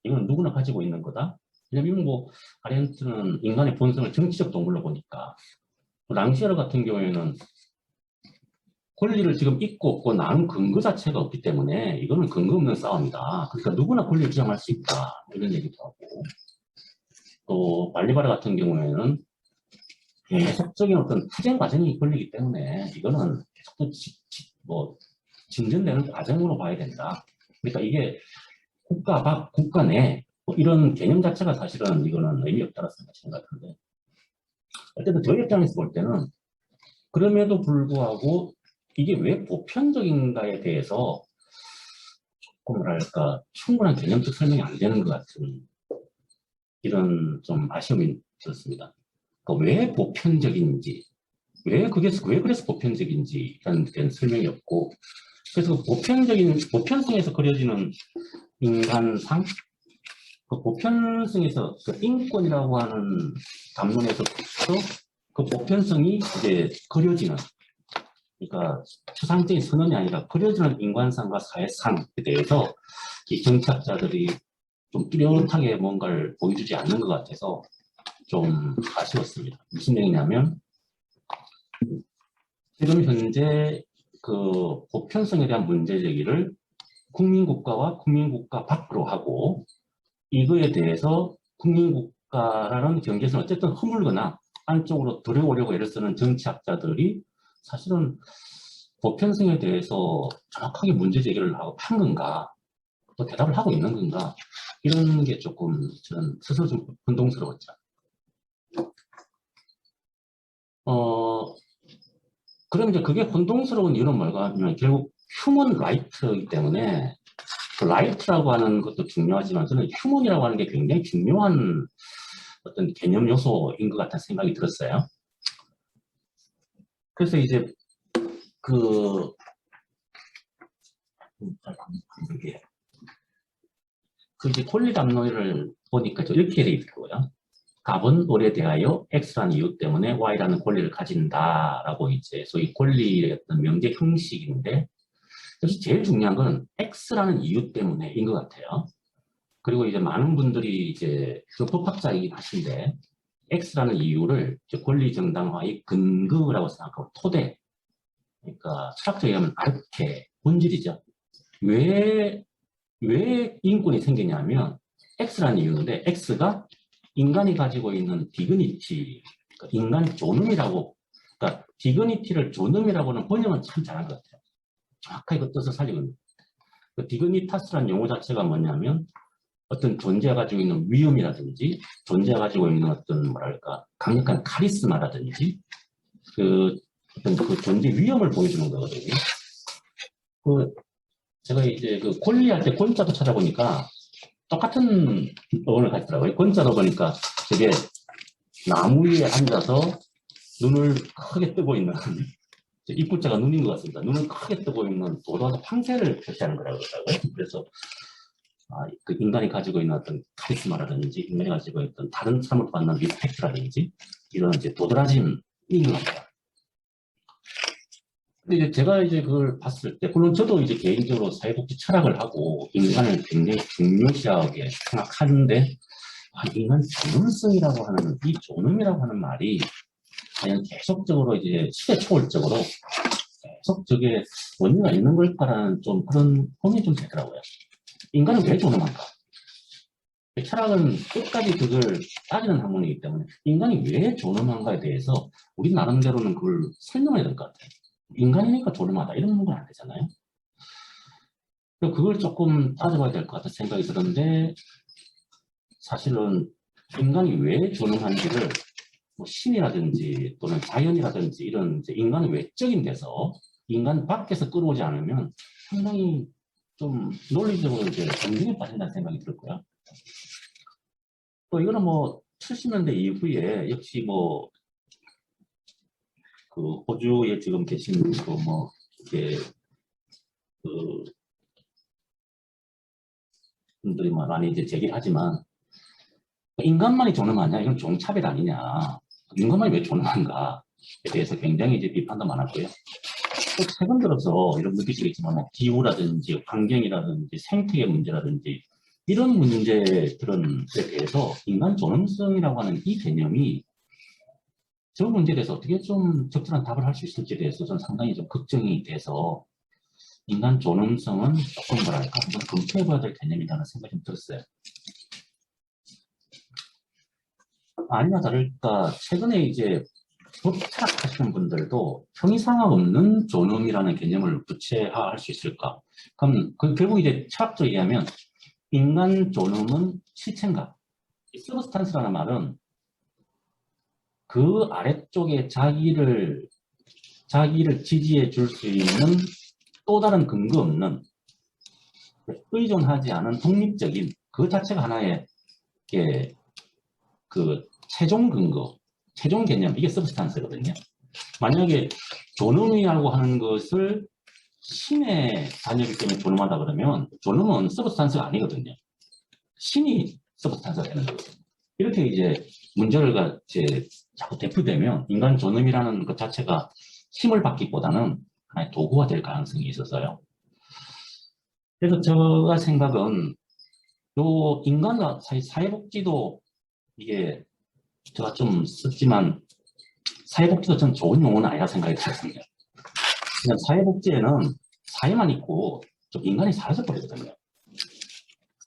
이건 누구나 가지고 있는 거다. 왜냐면 뭐 아렌트는 인간의 본성을 정치적 동물로 보니까, 랑시에르 같은 경우에는 권리를 지금 있고 없고 나눈 근거 자체가 없기 때문에 이거는 근거 없는 싸움이다. 그러니까 누구나 권리를 주장할 수 있다. 이런 얘기도 하고. 또 발리바라 같은 경우에는 계속적인 어떤 투쟁 과정이 걸리기 때문에 이거는 계속 뭐 진전되는 과정으로 봐야 된다. 그러니까 이게 국가 밖, 국가 내 뭐 이런 개념 자체가 사실은 이거는 의미 없다고 생각하는데 어쨌든 저희 입장에서 볼 때는 그럼에도 불구하고 이게 왜 보편적인가에 대해서 조금 뭐랄까 충분한 개념적 설명이 안 되는 것 같은 이런 좀 아쉬움이 들었습니다. 그러니까 왜 보편적인지, 왜 그래서 보편적인지 라는 데는 설명이 없고, 그래서 보편성에서 그려지는 인간상, 그 보편성에서 그 인권이라고 하는 담론에서부터 그 보편성이 이제 그려지는, 그러니까 추상적인 선언이 아니라 그려지는 인간상과 사회상에 대해서 이 정치학자들이 좀 뚜렷하게 뭔가를 보여주지 않는 것 같아서 좀 아쉬웠습니다. 무슨 얘기냐면 지금 현재 그 보편성에 대한 문제 제기를 국민국가와 국민국가 밖으로 하고 이거에 대해서 국민국가라는 경계선 어쨌든 허물거나 안쪽으로 들어오려고 애를 쓰는 정치학자들이 사실은 보편성에 대해서 정확하게 문제 제기를 한 건가 또 대답을 하고 있는 건가 이런 게 조금 저는 스스로 좀 혼동스러웠죠. 그럼 이제 그게 혼동스러운 이유는 뭘까 하면 결국 휴먼 라이트이기 때문에 그 라이트라고 하는 것도 중요하지만 저는 휴먼이라고 하는 게 굉장히 중요한 어떤 개념 요소인 것 같다는 생각이 들었어요. 그래서 이제 이제 권리 담론을 보니까 이렇게 돼 있고요. 갑은 을에 대하여 X라는 이유 때문에 Y라는 권리를 가진다라고 이제 소위 권리의 어떤 명제 형식인데, 그래서 제일 중요한 건 X라는 이유 때문에인 것 같아요. 그리고 이제 많은 분들이 이제 법학자이긴 하신데, X라는 이유를 권리 정당화의 근거라고 생각하고 토대, 그러니까 철학적으로 하면 아르케, 본질이죠. 왜 인권이 생기냐면 X라는 이유인데 X가 인간이 가지고 있는 디그니티, 그러니까 인간 존엄이라고, 그러니까 디그니티를 존엄이라고는 번역은 참 잘한 것 같아요. 정확하게 그 뜻을 살리고 있는. 그 디그니타스라는 용어 자체가 뭐냐면 어떤 존재가 가지고 있는 위엄이라든지 존재가 가지고 있는 어떤 뭐랄까 강력한 카리스마라든지 그 어떤 그 존재 위엄을 보여주는 거거든요. 제가 이제 그 권리할 때 권자도 찾아보니까 똑같은 어원을 가지더라고요. 권자로 보니까 되게 나무 위에 앉아서 눈을 크게 뜨고 있는 입구자가 눈인 것 같습니다. 눈을 크게 뜨고 있는 도도한 황새를 표시하는 거라고 그러더라고요. 그래서 그 인간이 가지고 있는 어떤 카리스마라든지 인간이 가지고 있던 다른 사람을 받는 리스펙트라든지 이런 이제 도드라짐인 것 같아요. 근데 이제 제가 이제 그걸 봤을 때, 물론 저도 이제 개인적으로 사회복지 철학을 하고 인간을 굉장히 중요시하게 생각하는데, 인간 존엄성이라고 하는, 이 존엄이라고 하는 말이 과연 계속적으로 이제 시대 초월적으로 계속 저게 원리가 있는 걸까라는 좀 그런 고민이 좀 되더라고요. 인간은 왜 존엄한가? 철학은 끝까지 그걸 따지는 학문이기 때문에 인간이 왜 존엄한가에 대해서 우리 나름대로는 그걸 설명해야 될 것 같아요. 인간이니까 존엄하다 이런 건 안 되잖아요. 그걸 조금 따져봐야 될 것 같은 생각이 들었는데 사실은 인간이 왜 존엄한지를 뭐 신이라든지 또는 자연이라든지 이런 이제 인간의 외적인 데서 인간 밖에서 끌어오지 않으면 상당히 좀 논리적으로 이제 검증에 빠진다는 생각이 들었고요. 또 이거는 뭐 70년대 이후에 역시 뭐 그 호주에 지금 계신 뭐 이렇게 그 분들이 많이 이제 제기를 하지만 인간만이 존엄하냐 이건 종차별 아니냐 인간만이 왜 존엄한가에 대해서 굉장히 이제 비판도 많았고요. 또 최근 들어서 이런 느끼시겠지만 뭐 기후라든지 환경이라든지 생태계 문제라든지 이런 문제들에 대해서 인간 존엄성이라고 하는 이 개념이 저 문제에 대해서 어떻게 좀 적절한 답을 할 수 있을지에 대해서 저는 상당히 좀 걱정이 돼서 인간 존엄성은 조금 뭐랄까 한번 검토해봐야 될 개념이라는 생각이 좀 들었어요. 아니나 다를까 최근에 이제 법 철학하시는 분들도 형이상하 없는 존엄이라는 개념을 구체화할 수 있을까? 그럼 결국 이제 철학적으로 얘기하면 인간 존엄은 실체인가? 이 서브스탄스라는 말은 그 아래쪽에 자기를 지지해 줄 수 있는 또 다른 근거 없는 의존하지 않은 독립적인 그 자체가 하나의 그 최종 근거, 최종 개념, 이게 서브스탄스거든요. 만약에 존엄이라고 하는 것을 신의 자녀이기 때문에 존엄하다 그러면 존엄은 서브스탄스가 아니거든요. 신이 서브스탄스가 되는 거거든요. 이렇게 이제 문제가 이제 자꾸 대표되면 인간 존엄이라는 것 자체가 힘을 받기보다는 하나의 도구가 될 가능성이 있어서요. 그래서 제가 생각은 요 인간과 사회복지도 이게 제가 좀 썼지만 사회복지도 전 좋은 용어는 아니라 생각이 들거든요. 그냥 사회복지에는 사회만 있고 좀 인간이 사라져버리거든요.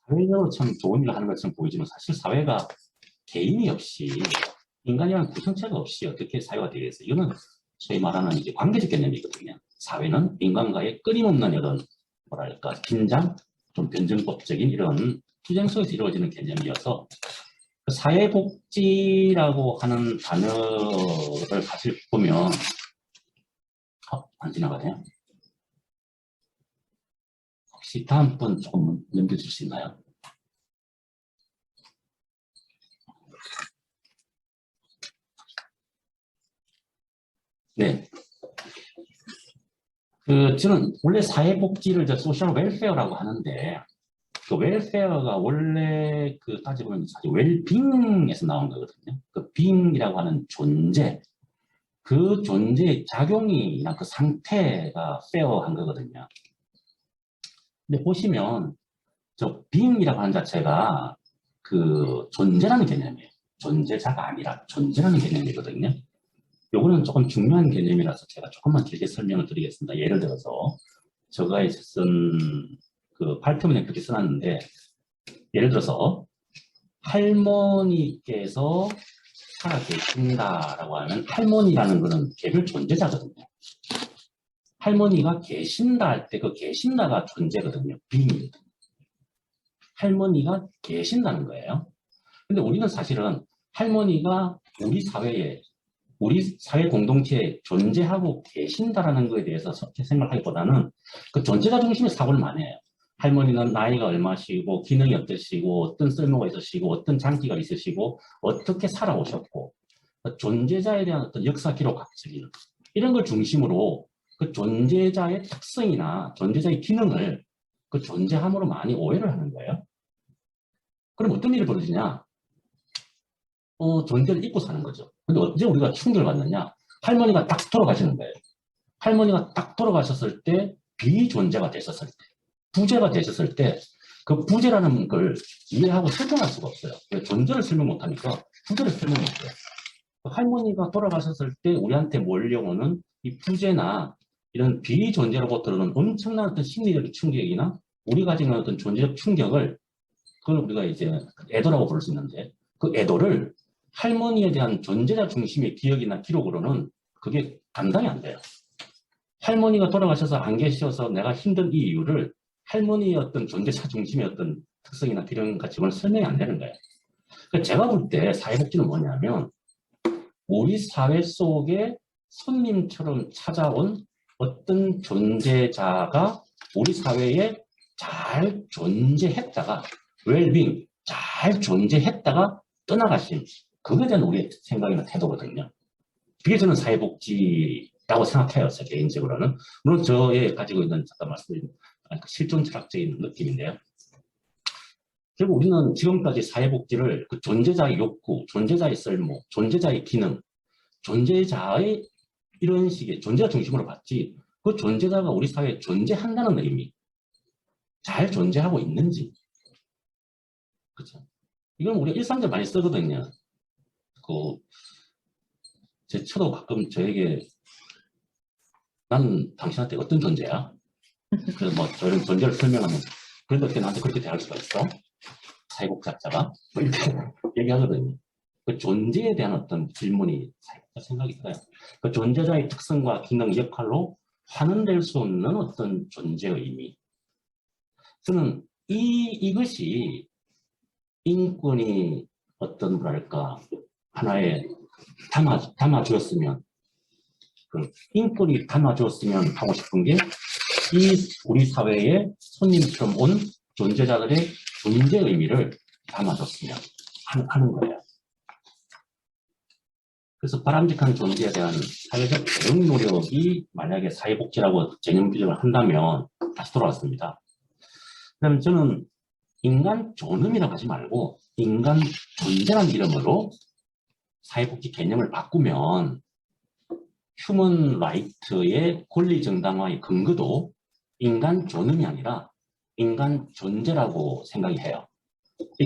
사회적으로 참 좋은 일을 하는 것처럼 보이지만 사실 사회가 개인이 없이 인간이라는 구성체가 없이 어떻게 사회가 되겠어요? 이거는 소위 말하는 이제 관계적 개념이거든요. 사회는 인간과의 끊임없는 이런 뭐랄까 긴장, 좀 변증법적인 이런 투쟁 속에서 이루어지는 개념이어서 사회복지라고 하는 단어를 사실 보면 안 지나가네요. 혹시 다음 분 조금 넘겨줄 수 있나요? 네. 저는 원래 사회복지를 소셜 웰페어라고 하는데 그 웰페어가 원래 따지보면 사실 웰빙에서 나온 거거든요. 그 빙이라고 하는 존재, 그 존재의 작용이나 그 상태가 페어한 거거든요. 근데 보시면 저 빙이라고 하는 자체가 그 존재라는 개념이에요. 존재자가 아니라 존재라는 개념이거든요. 요거는 조금 중요한 개념이라서 제가 조금만 길게 설명을 드리겠습니다. 예를 들어서 제가 쓴 그 발표문에 그렇게 써놨는데 예를 들어서 할머니께서 살아계신다라고 하면 할머니라는 거는 개별 존재자거든요. 할머니가 계신다 할 때 그 계신다가 존재거든요. 빙이거든요. 할머니가 계신다는 거예요. 근데 우리는 사실은 할머니가 우리 사회 공동체에 존재하고 계신다라는 것에 대해서 생각하기보다는 그 존재자 중심의 사고를 많이 해요. 할머니는 나이가 얼마시고 기능이 어떠시고 어떤 쓸모가 있으시고 어떤 장기가 있으시고 어떻게 살아오셨고 존재자에 대한 어떤 역사 기록 학적인 이런 걸 중심으로 그 존재자의 특성이나 존재자의 기능을 그 존재함으로 많이 오해를 하는 거예요. 그럼 어떤 일이 벌어지냐? 존재를 잊고 사는 거죠. 근데 언제 우리가 충격을 받느냐? 할머니가 딱 돌아가시는 거예요. 할머니가 딱 돌아가셨을 때 비존재가 되셨을 때 부재가 되셨을 때 그 부재라는 걸 이해하고 설명할 수가 없어요. 존재를 설명 못하니까 부재를 설명 못해요. 할머니가 돌아가셨을 때 우리한테 몰려오는 이 부재나 이런 비존재라고 들어오는 엄청난 어떤 심리적 충격이나 우리가 가지는 어떤 존재적 충격을 그걸 우리가 이제 애도라고 부를 수 있는데 그 애도를 할머니에 대한 존재자 중심의 기억이나 기록으로는 그게 감당이 안 돼요. 할머니가 돌아가셔서 안 계셔서 내가 힘든 이 이유를 할머니의 어떤 존재자 중심의 어떤 특성이나 기능 가치고는 설명이 안 되는 거예요. 그러니까 제가 볼 때 사회복지는 뭐냐면 우리 사회 속에 손님처럼 찾아온 어떤 존재자가 우리 사회에 잘 존재했다가 웰빙, 잘 존재했다가 떠나가신 그거에 대한 우리의 생각이나 태도거든요. 그게 저는 사회복지라고 생각해요. 제 개인적으로는. 물론 저의 가지고 있는 잠깐 말씀드린 실존 철학적인 느낌인데요. 결국 우리는 지금까지 사회복지를 그 존재자의 욕구, 존재자의 쓸모, 존재자의 기능, 존재자의 이런 식의 존재자 중심으로 봤지 그 존재자가 우리 사회에 존재한다는 의미, 잘 존재하고 있는지 그렇죠. 이건 우리가 일상적으로 많이 쓰거든요. 제 처도 가끔 저에게 나는 당신한테 어떤 존재야? 그래서 뭐 저런 존재를 설명하면 그래도 어떻게 나한테 그렇게 대할 수가 있어? 사회복지학자가? 뭐 이렇게 얘기하거든요. 그 존재에 대한 어떤 질문이 생각이 들어요. 그 존재자의 특성과 기능, 역할로 환원될 수 없는 어떤 존재의 의미. 저는 이것이 인권이 어떤 뭐랄까 하나의 담아주었으면 그 인권이 담아주었으면 하고 싶은 게 이 우리 사회에 손님처럼 온 존재자들의 존재 의미를 담아줬으면 하는 거예요. 그래서 바람직한 존재에 대한 사회적 대응 노력이 만약에 사회복지라고 개념 규정을 한다면 다시 돌아왔습니다. 그럼 저는 인간 존엄이라고 하지 말고 인간 존재라는 이름으로 사회복지 개념을 바꾸면 휴먼 라이트의 권리 정당화의 근거도 인간 존엄이 아니라 인간 존재라고 생각이 해요.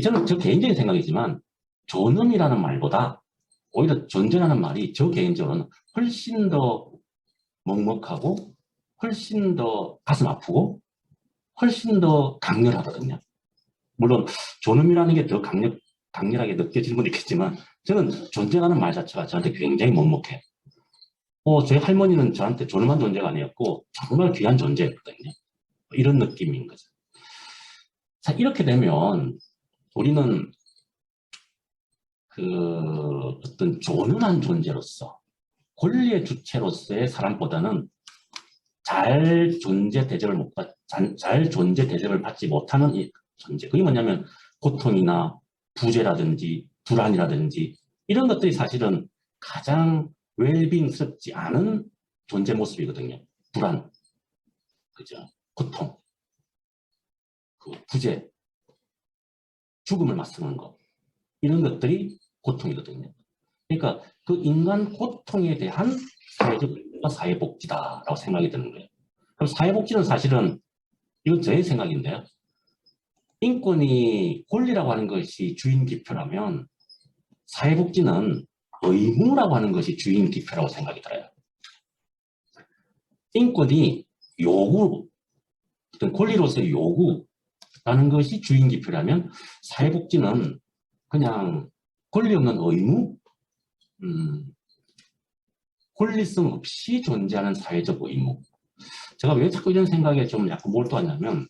저는 저 개인적인 생각이지만 존엄이라는 말보다 오히려 존재라는 말이 저 개인적으로는 훨씬 더 먹먹하고 훨씬 더 가슴 아프고 훨씬 더 강렬하거든요. 물론 존엄이라는 게 더 강렬하게 느껴지는 건 있겠지만 저는 존재라는 말 자체가 저한테 굉장히 먹먹해요. 저희 할머니는 저한테 존엄한 존재가 아니었고 정말 귀한 존재였거든요. 이런 느낌인 거죠. 자, 이렇게 되면 우리는 그 어떤 존엄한 존재로서 권리의 주체로서의 사람보다는 잘 존재 대접을 받지 못하는 이 존재. 그게 뭐냐면 고통이나 부재라든지 불안이라든지 이런 것들이 사실은 가장 웰빙스럽지 않은 존재 모습이거든요. 불안, 그죠? 고통, 그 부재, 죽음을 맞서는 것 이런 것들이 고통이거든요. 그러니까 그 인간 고통에 대한 사회적 의미가 사회복지다라고 생각이 드는 거예요. 그럼 사회복지는 사실은 이건 저의 생각인데요. 인권이 권리라고 하는 것이 주인 기표라면 사회복지는 의무라고 하는 것이 주인 기표라고 생각이 들어요. 인권이 요구, 어떤 권리로서의 요구라는 것이 주인 기표라면 사회복지는 그냥 권리 없는 의무, 권리성 없이 존재하는 사회적 의무. 제가 왜 자꾸 이런 생각에 좀 약간 몰두하냐면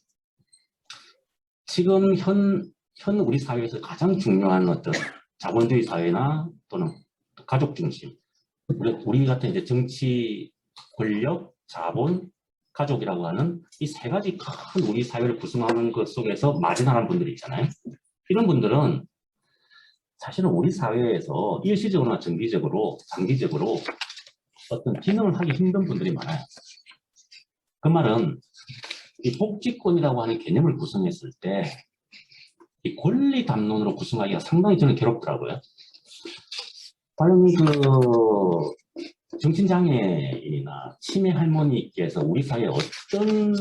지금 현 우리 사회에서 가장 중요한 어떤 자본주의 사회나 또는 가족 중심, 우리 같은 이제 정치, 권력, 자본, 가족이라고 하는 이 세 가지 큰 우리 사회를 구성하는 것 속에서 마지막한 분들이 있잖아요. 이런 분들은 사실은 우리 사회에서 일시적으로나 정기적으로, 장기적으로 어떤 기능을 하기 힘든 분들이 많아요. 그 말은 이 복지권이라고 하는 개념을 구성했을 때 이 권리 담론으로 구성하기가 상당히 저는 괴롭더라고요. 과연 그 정신장애인이나 치매 할머니께서 우리 사회에 어떤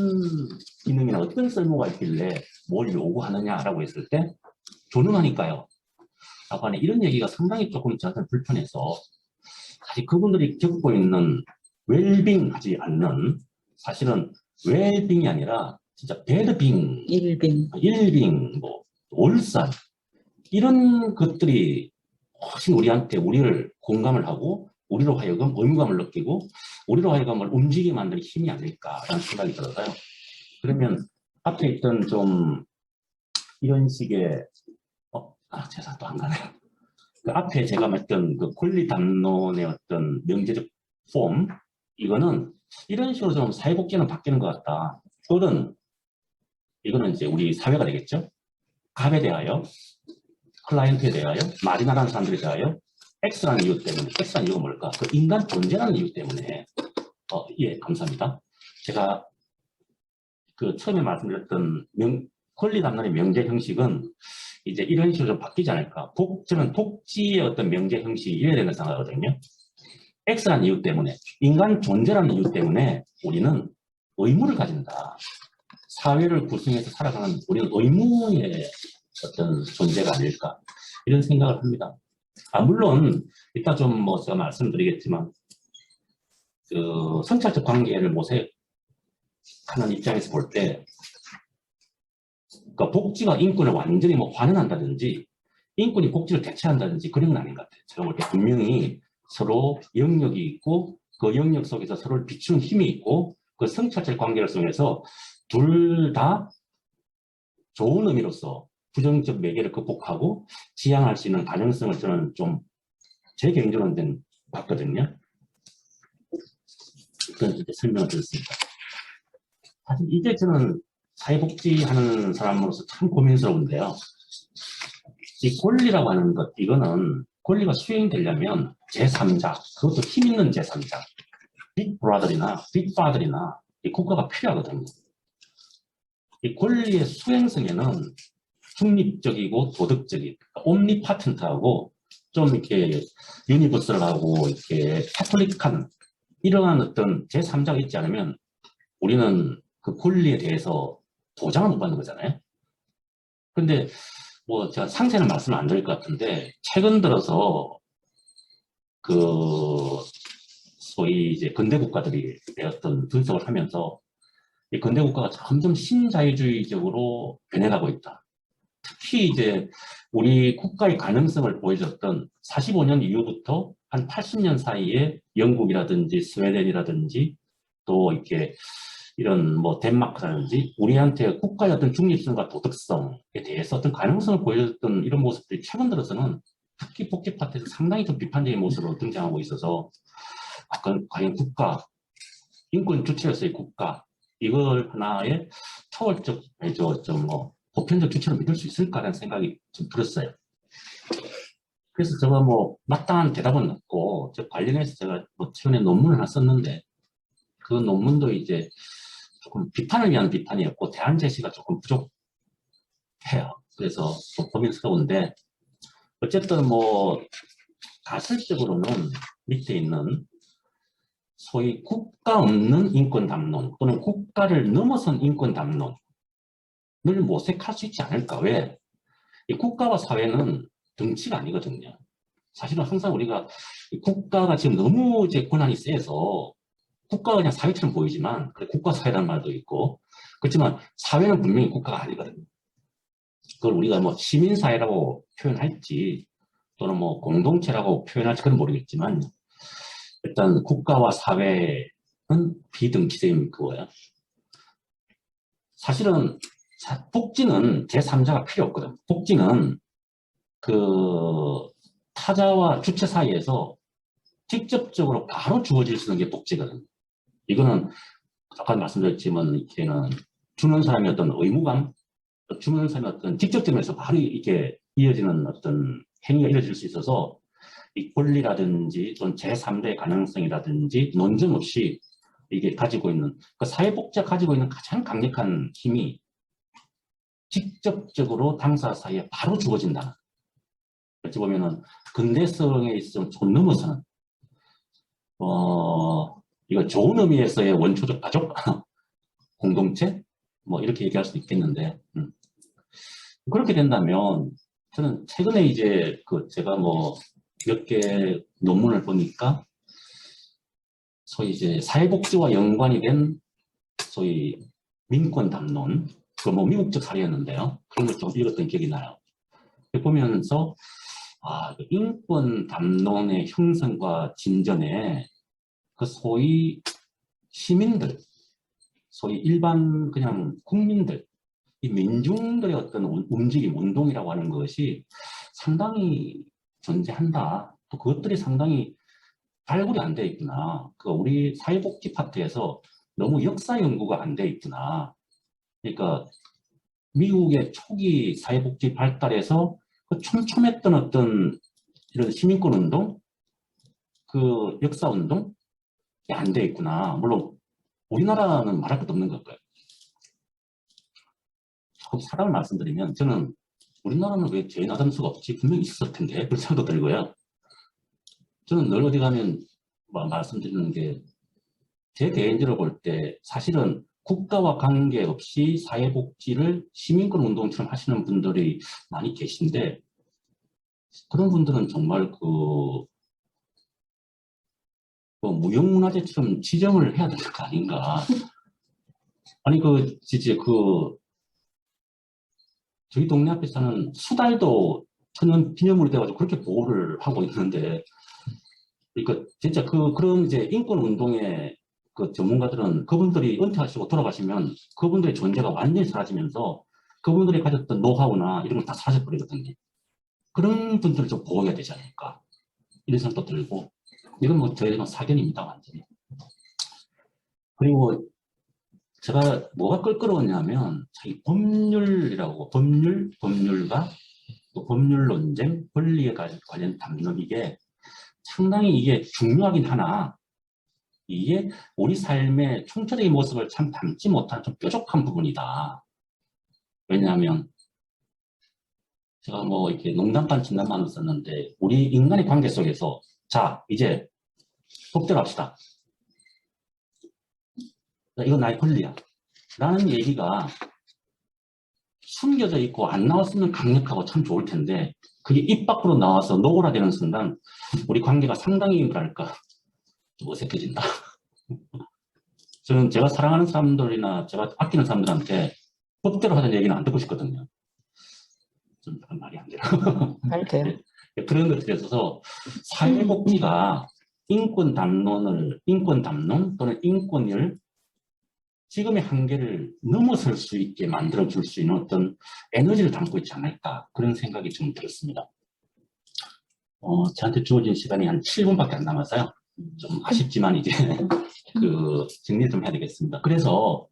기능이나 어떤 쓸모가 있길래 뭘 요구하느냐라고 했을 때 존엄하니까요. 라고 하는 이런 얘기가 상당히 조금 저한테는 불편해서 사실 그분들이 겪고 있는 웰빙하지 않는 사실은 웰빙이 아니라 진짜 배드빙, 일빙, 뭐 올산 이런 것들이 훨씬 우리를 공감을 하고 우리로 하여금 의무감을 느끼고 우리로 하여금 움직이게 만드는 힘이 아닐까라는 생각이 들어서요. 그러면 앞에 있던 좀 이런 식의 제가 또 안 가네요. 그 앞에 제가 말했던 그 권리 담론의 어떤 명제적 폼 이거는 이런 식으로 좀 사회복지는 바뀌는 것 같다. 이거는 이제 우리 사회가 되겠죠. 갑에 대하여, 클라이언트에 대하여, 마리나라는 사람들에 대하여 X라는 이유 때문에, X라는 이유가 뭘까? 그 인간 존재라는 이유 때문에 예, 감사합니다. 제가 그 처음에 말씀드렸던 권리 담론의 명제 형식은 이제 이런 식으로 좀 바뀌지 않을까. 저는 복지의 어떤 명제 형식이 이래야 된다고 생각하거든요. X라는 이유 때문에, 인간 존재라는 이유 때문에 우리는 의무를 가진다. 사회를 구성해서 살아가는 우리는 의무의 어떤 존재가 아닐까. 이런 생각을 합니다. 물론 이따 좀 뭐 제가 말씀드리겠지만 그 성찰적 관계를 모색하는 입장에서 볼 때 그러니까 복지가 인권을 완전히 뭐 환원한다든지 인권이 복지를 대체한다든지 그런 건 아닌 것 같아요. 제가 볼 때 분명히 서로 영역이 있고 그 영역 속에서 서로를 비추는 힘이 있고 그 성찰적 관계를 통해서 둘 다 좋은 의미로서 부정적 매개를 극복하고 지향할 수 있는 가능성을 저는 좀 제 개인적으로는 봤거든요. 그런 이제 설명을 드렸습니다. 사실 이제 저는 사회복지 하는 사람으로서 참 고민스러운데요. 이 권리라고 하는 것, 이거는 권리가 수행되려면 제3자, 그것도 힘 있는 제3자, 빅브라더리나 빅파더리나 이 국가가 필요하거든요. 이 권리의 수행성에는 중립적이고 도덕적인, 옴니파텐트하고 좀 이렇게 유니버설하고 이렇게 캐톨릭한 이러한 어떤 제3자가 있지 않으면 우리는 그 권리에 대해서 보장을 못 받는 거잖아요. 근데 뭐 제가 상세는 말씀을 안 드릴 것 같은데 최근 들어서 그 소위 이제 근대 국가들이 어떤 분석을 하면서 이 근대 국가가 점점 신자유주의적으로 변해가고 있다. 특히 이제 우리 국가의 가능성을 보여줬던 45년 이후부터 한 80년 사이에 영국이라든지 스웨덴이라든지 또 이렇게 이런 뭐 덴마크라든지 우리한테 국가의 어떤 중립성과 도덕성에 대해서 어떤 가능성을 보여줬던 이런 모습들이 최근 들어서는 특히 복지 파트에서 상당히 좀 비판적인 모습으로 등장하고 있어서 과연 국가, 인권 주체로서의 국가 이걸 하나의 초월적, 뭐 보편적 주체로 믿을 수 있을까라는 생각이 좀 들었어요. 그래서 제가 뭐 마땅한 대답은 없고 저 관련해서 제가 뭐 최근에 논문을 하나 썼는데 그 논문도 이제 조금 비판을 위한 비판이었고 대안 제시가 조금 부족해요. 그래서 좀 고민스러운데 어쨌든 뭐 가설적으로는 밑에 있는 소위 국가 없는 인권 담론 또는 국가를 넘어선 인권 담론을 모색할 수 있지 않을까. 왜? 이 국가와 사회는 덩치가 아니거든요. 사실은 항상 우리가 국가가 지금 너무 이제 권한이 세서 국가가 그냥 사회처럼 보이지만 국가 사회라는 말도 있고 그렇지만 사회는 분명히 국가가 아니거든요. 그걸 우리가 뭐 시민사회라고 표현할지 또는 뭐 공동체라고 표현할지 그건 모르겠지만 일단 국가와 사회는 비등치적인 그거예요. 사실은 복지는 제3자가 필요 없거든. 복지는 그 타자와 주체 사이에서 직접적으로 바로 주어질 수 있는 게 복지거든. 이거는 아까 말씀드렸지만 이렇게는 주는 사람이 어떤 의무감, 주는 사람이 어떤 직접점에서 바로 이렇게 이어지는 어떤 행위가 이루어질 수 있어서 이 권리라든지 또는 제3대 가능성이라든지 논쟁 없이 이게 가지고 있는 그 사회복지가 가지고 있는 가장 강력한 힘이 직접적으로 당사 사이에 바로 주어진다. 어찌 보면은 근대성에 있어 조금 넘어서는 이거 좋은 의미에서의 원초적 가족 공동체 뭐 이렇게 얘기할 수도 있겠는데 그렇게 된다면 저는 최근에 이제 그 제가 뭐 몇 개 논문을 보니까 소위 이제 사회복지와 연관이 된 소위 민권 담론 그 뭐 미국적 사례였는데요. 그런 걸 좀 읽었던 기억이 나요. 보면서 인권 담론의 형성과 진전에 그 소위 시민들, 소위 일반 그냥 국민들, 이 민중들의 어떤 움직임, 운동이라고 하는 것이 상당히 존재한다. 또 그것들이 상당히 발굴이 안 돼 있구나. 그 우리 사회복지 파트에서 너무 역사 연구가 안 돼 있구나. 그러니까 미국의 초기 사회복지 발달에서 그 촘촘했던 어떤 이런 시민권 운동, 그 역사 운동 안 돼 있구나. 물론 우리나라는 말할 것도 없는 것 같고요. 조금 사람을 말씀드리면 저는 우리나라는 왜 제인 아담스가 없지? 분명히 있었을 텐데 그런 생각도 들고요. 저는 늘 어디 가면 말씀드리는 게 제 개인적으로 볼 때 사실은 국가와 관계없이 사회복지를 시민권 운동처럼 하시는 분들이 많이 계신데 그런 분들은 정말 무형문화재처럼 지정을 해야 될 거 아닌가. 아니, 진짜 저희 동네 앞에 사는 수달도 천연 기념물이 돼가지고 그렇게 보호를 하고 있는데, 그러니까 진짜 그런 이제 인권운동의 그 전문가들은 그분들이 은퇴하시고 돌아가시면 그분들의 존재가 완전히 사라지면서 그분들이 가졌던 노하우나 이런 걸 다 사라져버리거든요. 그런 분들을 좀 보호해야 되지 않을까. 이런 생각도 들고, 이건 뭐 저희는 사견입니다, 완전히. 그리고 제가 뭐가 껄끄러웠냐면, 이 법률이라고, 법률과 또 법률 논쟁, 권리에 관련 담론, 이게 상당히 이게 중요하긴 하나, 이게 우리 삶의 총체적인 모습을 참 담지 못한 좀 뾰족한 부분이다. 왜냐하면 제가 뭐 이렇게 농담 반 진담만을 썼는데, 우리 인간의 관계 속에서 자, 이제 법대로 합시다. 이건 나의 권리야. 라는 얘기가 숨겨져 있고 안 나왔으면 강력하고 참 좋을 텐데, 그게 입 밖으로 나와서 노골화되는 순간 우리 관계가 상당히 뭐랄까 좀 어색해진다. 저는 제가 사랑하는 사람들이나 제가 아끼는 사람들한테 법대로 하는 얘기는 안 듣고 싶거든요. 좀 말이 안 돼요. 잘 돼요. 그런 것들에 있어서 사회복지가 인권 담론 또는 인권을 지금의 한계를 넘어설 수 있게 만들어줄 수 있는 어떤 에너지를 담고 있지 않을까, 그런 생각이 좀 들었습니다. 저한테 주어진 시간이 한 7분밖에 안 남아서요. 좀 아쉽지만 이제 정리를 좀 해야 되겠습니다. 그래서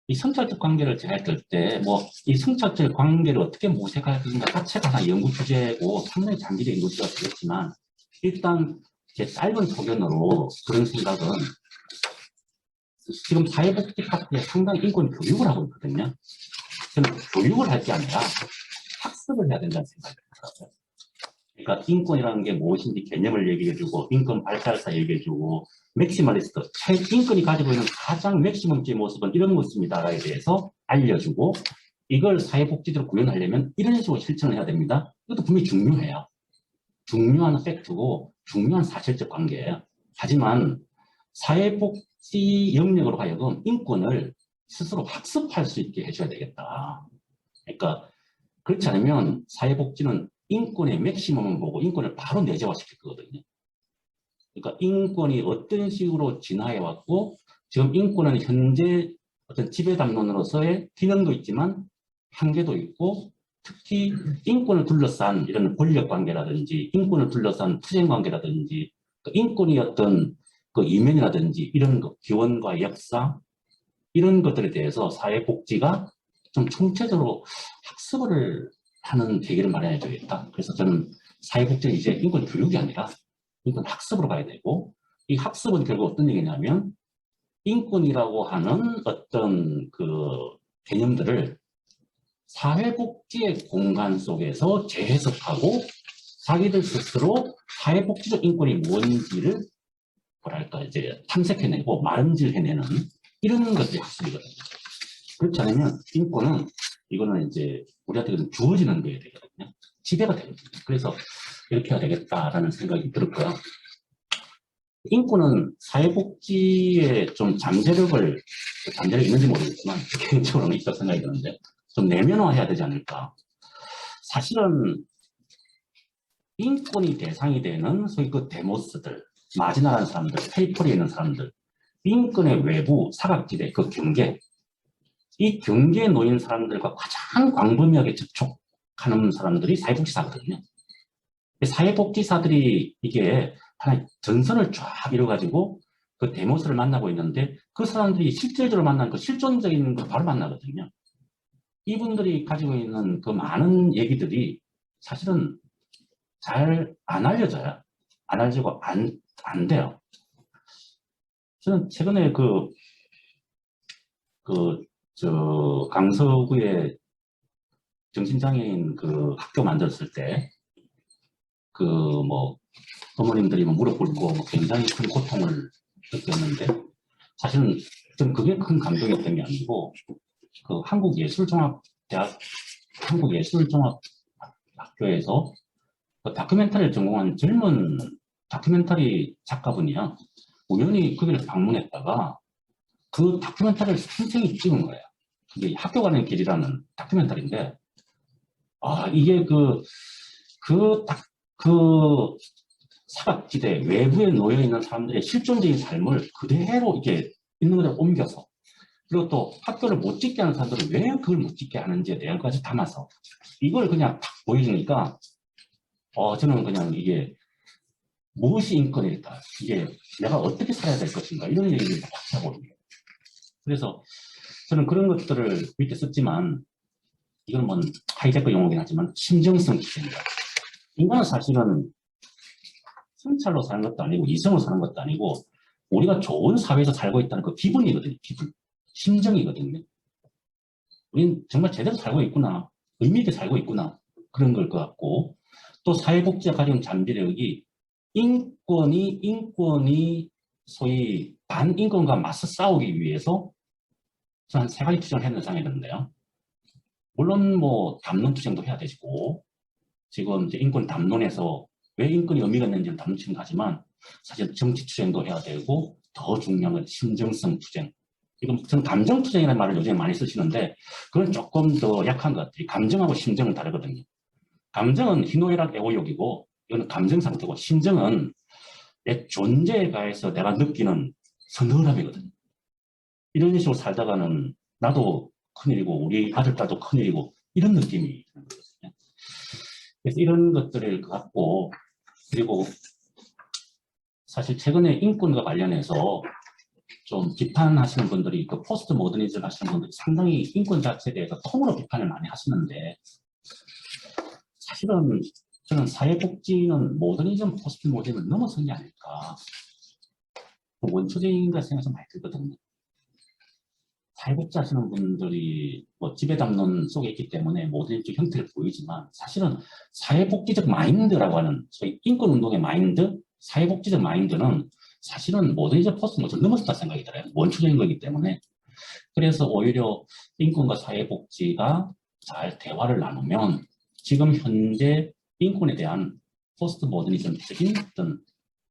이 성찰적 관계를 제가 했을 때, 이 성찰적 관계를 어떻게 모색할 것인가 자체가 하나 연구 주제고 상당히 장기적인 노트가 되겠지만, 일단 제 짧은 소견으로 그런 생각은, 지금 사회복지 파트에 상당히 인권 교육을 하고 있거든요. 저는 교육을 할 게 아니라 학습을 해야 된다는 생각이 들어요. 그러니까 인권이라는 게 무엇인지 개념을 얘기해주고, 인권 발달사 얘기해주고, 맥시멀리스트, 인권이 가지고 있는 가장 맥시멈적인 모습은 이런 모습입니다에 대해서 알려주고, 이걸 사회복지적으로 구현하려면 이런 식으로 실천을 해야 됩니다. 이것도 분명히 중요해요. 중요한 팩트고 중요한 사실적 관계예요. 하지만 사회복지 영역으로 하여금 인권을 스스로 학습할 수 있게 해줘야 되겠다. 그러니까 그렇지 않으면 사회복지는 인권의 맥시멈을 보고 인권을 바로 내재화시킬 거거든요. 그러니까 인권이 어떤 식으로 진화해왔고, 지금 인권은 현재 어떤 지배담론으로서의 기능도 있지만 한계도 있고, 특히 인권을 둘러싼 이런 권력관계라든지 인권을 둘러싼 투쟁관계라든지 인권이 어떤 이면이라든지 이런 기원과 역사, 이런 것들에 대해서 사회복지가 좀 총체적으로 학습을 하는 계기를 마련해 줘야겠다. 그래서 저는 사회복지는 이제 인권 교육이 아니라 인권 학습으로 가야 되고, 이 학습은 결국 어떤 얘기냐면 인권이라고 하는 어떤 개념들을 사회복지의 공간 속에서 재해석하고 자기들 스스로 사회복지적 인권이 뭔지를 이제 탐색해내고 마름질해내는 이런 것들이 학습이거든요. 그렇지 않으면 인권은 이거는 이제 우리한테 주어지는 거야 되거든요. 지배가 되거든요. 그래서 이렇게 해야 되겠다라는 생각이 들었고요. 인권은 사회복지에 좀 잠재력이 있는지 모르겠지만 개인적으로는 있다고 생각이 드는데 좀 내면화해야 되지 않을까. 사실은 인권이 대상이 되는 소위 데모스들, 마지나라는 사람들, 페이퍼리에 있는 사람들, 인권의 외부 사각지대, 경계, 이 경계에 놓인 사람들과 가장 광범위하게 접촉하는 사람들이 사회복지사거든요. 사회복지사들이 이게 하나의 전선을 쫙 이뤄가지고 그 데모스를 만나고 있는데, 그 사람들이 실질적으로 만난 실존적인 걸 바로 만나거든요. 이분들이 가지고 있는 많은 얘기들이 사실은 잘 안 알려져요. 안 알려지고 안 돼요. 저는 최근에 강서구에 정신장애인 학교 만들었을 때, 어머님들이 무릎 꿇고 굉장히 큰 고통을 느꼈는데, 사실은 좀 그게 큰 감동이었던 게 아니고, 한국예술종합대학, 학교에서 그 다큐멘터리를 전공한 젊은 다큐멘터리 작가분이야. 우연히 거기를 방문했다가 그 다큐멘터리를 선생님이 찍은 거예요. 이게 학교 가는 길이라는 다큐멘터리인데, 아, 이게 그 사각지대 외부에 놓여 있는 사람들의 실존적인 삶을 그대로 이렇게 있는 그대로 옮겨서, 그리고 또 학교를 못 찍게 하는 사람들은 왜 그걸 못 찍게 하는지에 대한 것까지 담아서 이걸 그냥 탁 보여주니까, 저는 그냥 이게 무엇이 인권일까? 이게 내가 어떻게 살아야 될 것인가? 이런 얘기를 딱 하거든요. 그래서 저는 그런 것들을 밑에 썼지만, 이건 뭐 하이테크 용어긴 하지만 심정성 투쟁이다. 인간은 사실은 성찰로 사는 것도 아니고 이성으로 사는 것도 아니고 우리가 좋은 사회에서 살고 있다는 그 기분이거든요. 기분. 심정이거든요. 우리는 정말 제대로 살고 있구나. 의미 있게 살고 있구나. 그런 걸 것 같고, 또 사회복지가 가진 잠재력이 인권이 소위 반인권과 맞서 싸우기 위해서 저는 한 3가지 투쟁을 했는 생각이 드는데요. 물론 뭐 담론 투쟁도 해야 되고, 지금 이제 인권 담론에서 왜 인권이 의미가 있는지는 담론 투쟁도 하지만 사실 정치 투쟁도 해야 되고, 더 중요한 건 심정성 투쟁. 이건 저는 감정 투쟁이라는 말을 요즘에 많이 쓰시는데 그건 조금 더 약한 것 같아요. 감정하고 심정은 다르거든요. 감정은 희노애락 애호욕이고 이거는 감정 상태고, 심정은 내 존재에 가해서 내가 느끼는 서늘함이거든요. 이런 식으로 살다가는 나도 큰일이고 우리 아들, 딸도 큰일이고 이런 느낌이 드는 거거든요. 그래서 이런 것들을 갖고, 그리고 사실 최근에 인권과 관련해서 좀 비판하시는 분들이, 그 포스트 모더니즘 하시는 분들이 상당히 인권 자체에 대해서 통으로 비판을 많이 하시는데, 사실은 저는 사회복지는 모더니즘, 포스트 모더니즘을 넘어선 게 아닐까, 원초적인가 생각이 많이 들거든요. 사회복지 하시는 분들이 뭐 지배담론 속에 있기 때문에 모더니즘 형태를 보이지만, 사실은 사회복지적 마인드라고 하는 소위 인권운동의 마인드, 사회복지적 마인드는 사실은 모더니즘, 포스트 모더니즘 넘어섰다 생각이 들어요. 원초적인 거기 때문에. 그래서 오히려 인권과 사회복지가 잘 대화를 나누면 지금 현재 인권에 대한 포스트 모더니즘적인 어떤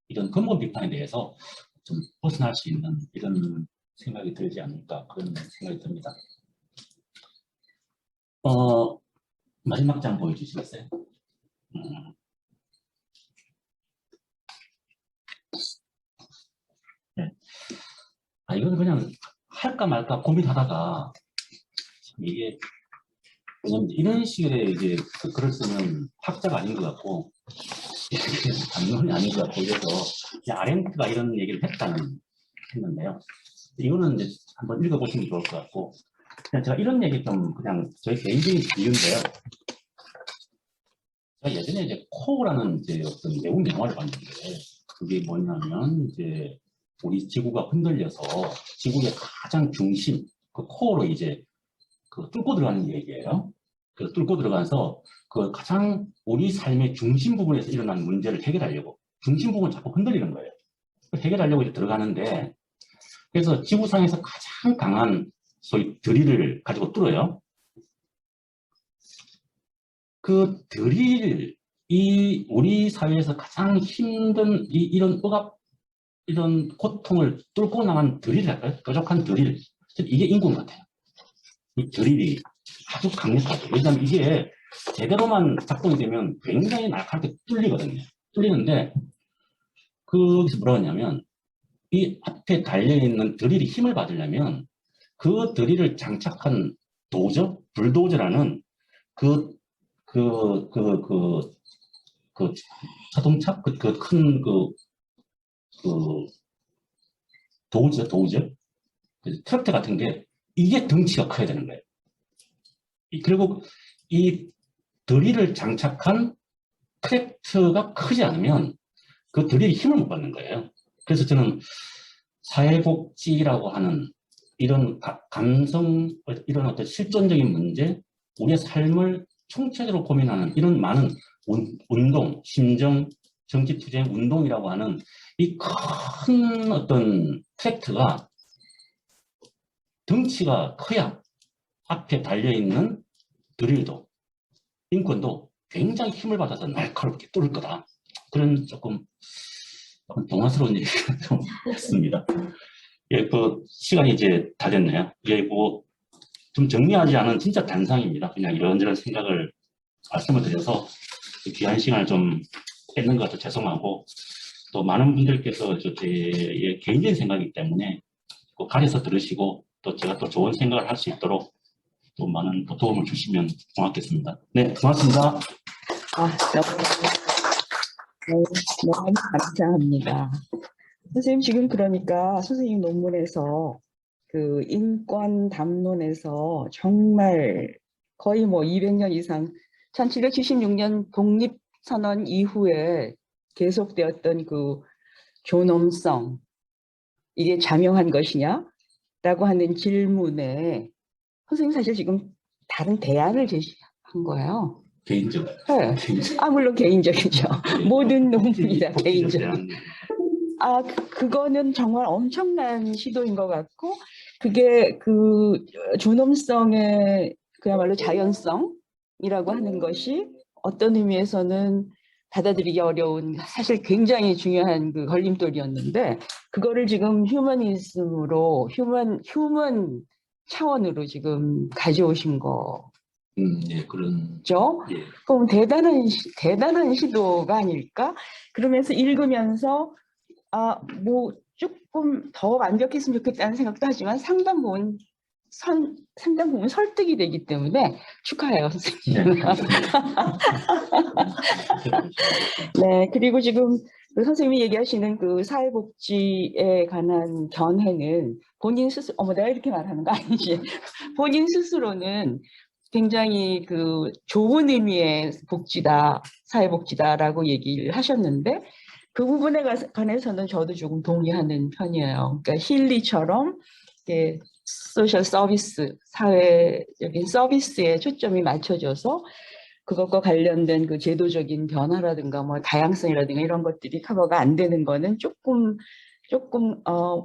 이런 근본 비판에 대해서 좀 벗어날 수 있는 이런 생각이 들지 않을까, 그런 생각이 듭니다. 마지막 장 보여주시겠어요? 네. 이건 그냥 할까 말까 고민하다가, 이게 이런 식의 이제 글을 쓰면 학자가 아닌 것 같고, 담론이 아닌 것 같고, 그래서 아렌트가 이런 얘기를 했는데요. 이거는 이제 한번 읽어보시면 좋을 것 같고, 그냥 제가 이런 얘기 좀 그냥 저희 개인적인 이유인데요. 제가 예전에 이제 코어라는 이제 어떤 외국 영화를 봤는데, 그게 뭐냐면 이제 우리 지구가 흔들려서 지구의 가장 중심, 그 코어로 이제 그 뚫고 들어가는 얘기예요. 그 뚫고 들어가서 그 가장 우리 삶의 중심 부분에서 일어난 문제를 해결하려고, 중심 부분을 자꾸 흔들리는 거예요. 해결하려고 이제 들어가는데, 그래서 지구상에서 가장 강한 소위 드릴을 가지고 뚫어요. 그 드릴, 우리 사회에서 가장 힘든 이런 억압, 이런 고통을 뚫고 나간 드릴이랄까요? 뾰족한 드릴. 이게 인권 같아요. 이 드릴이 아주 강력하죠. 왜냐하면 이게 제대로만 작동이 되면 굉장히 날카롭게 뚫리거든요. 뚫리는데, 거기서 뭐라고 하냐면, 이 앞에 달려있는 드릴이 힘을 받으려면 그 드릴을 장착한 불도저라는 그 자동차, 큰 도저, 트럭터 같은 게, 이게 덩치가 커야 되는 거예요. 그리고 이 드릴을 장착한 트랙터가 크지 않으면 그 드릴이 힘을 못 받는 거예요. 그래서 저는 사회복지라고 하는 이런 감성, 이런 어떤 실존적인 문제, 우리의 삶을 총체적으로 고민하는 이런 많은 운동, 심정, 정치투쟁 운동이라고 하는 이 큰 어떤 트랙트가 덩치가 커야 앞에 달려있는 드릴도, 인권도 굉장히 힘을 받아서 날카롭게 뚫을 거다. 그런 조금 동화스러운 얘기가 좀 있습니다. 예, 그 시간이 이제 다 됐네요. 예, 좀 정리하지 않은 진짜 단상입니다. 그냥 이런저런 생각을 말씀을 드려서 귀한 시간을 좀 뺏는 것 같아 죄송하고, 또 많은 분들께서 제 개인적인 생각이기 때문에 꼭 가려서 들으시고 또 제가 또 좋은 생각을 할 수 있도록 또 많은 도움을 주시면 고맙겠습니다. 네, 고맙습니다. 너무 감사합니다. 선생님 지금 그러니까 선생님 논문에서 그 인권 담론에서 정말 거의 뭐 200년 이상 1776년 독립선언 이후에 계속되었던 그 존엄성, 이게 자명한 것이냐? 라고 하는 질문에 선생님 사실 지금 다른 대안을 제시한 거예요. 개인적. 네. 물론 개인적이죠. 모든 논문이 다 개인적. 그거는 정말 엄청난 시도인 것 같고, 그게 그 존엄성의 그야말로 자연성이라고 하는 것이 어떤 의미에서는 받아들이기 어려운 사실 굉장히 중요한 그 걸림돌이었는데, 그거를 지금 휴머니즘으로 휴먼 차원으로 지금 가져오신 거. 예, 그런. 예. 그럼 대단한 시도가 아닐까? 그러면서 읽으면서 뭐 조금 더 완벽했으면 좋겠다는 생각도 하지만 상당 부분 설득이 되기 때문에 축하해요, 선생님. 네, 그리고 지금 그 선생님이 얘기하시는 그 사회복지에 관한 견해는 본인 스스로, 내가 이렇게 말하는 거 아니지? 본인 스스로는 굉장히 그 좋은 의미의 복지다, 사회복지다라고 얘기를 하셨는데, 그 부분에 관해서는 저도 조금 동의하는 편이에요. 그러니까 힐리처럼 소셜 서비스, 사회적인 서비스에 초점이 맞춰져서 그것과 관련된 그 제도적인 변화라든가 뭐 다양성이라든가 이런 것들이 커버가 안 되는 거는 조금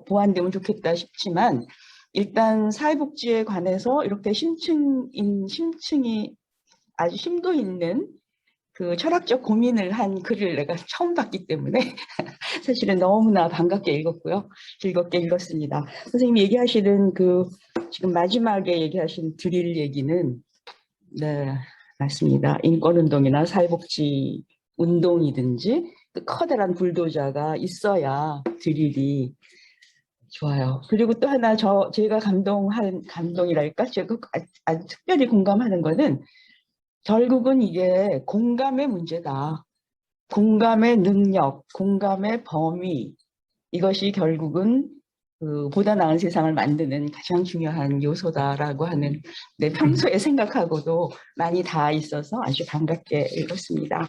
보완되면 좋겠다 싶지만, 일단 사회복지에 관해서 이렇게 심층이 아주 심도 있는 그 철학적 고민을 한 글을 내가 처음 봤기 때문에 사실은 너무나 반갑게 읽었고요. 즐겁게 읽었습니다. 선생님이 얘기하시는 그 지금 마지막에 얘기하신 드릴 얘기는, 네, 맞습니다. 인권운동이나 사회복지 운동이든지 그 커다란 불도저가 있어야 드릴이 좋아요. 그리고 또 하나 제가 감동이랄까? 제가 아주 특별히 공감하는 거는 결국은 이게 공감의 문제다. 공감의 능력, 공감의 범위, 이것이 결국은 보다 나은 세상을 만드는 가장 중요한 요소다라고 하는 내 평소의 생각하고도 많이 닿아 있어서 아주 반갑게 읽었습니다.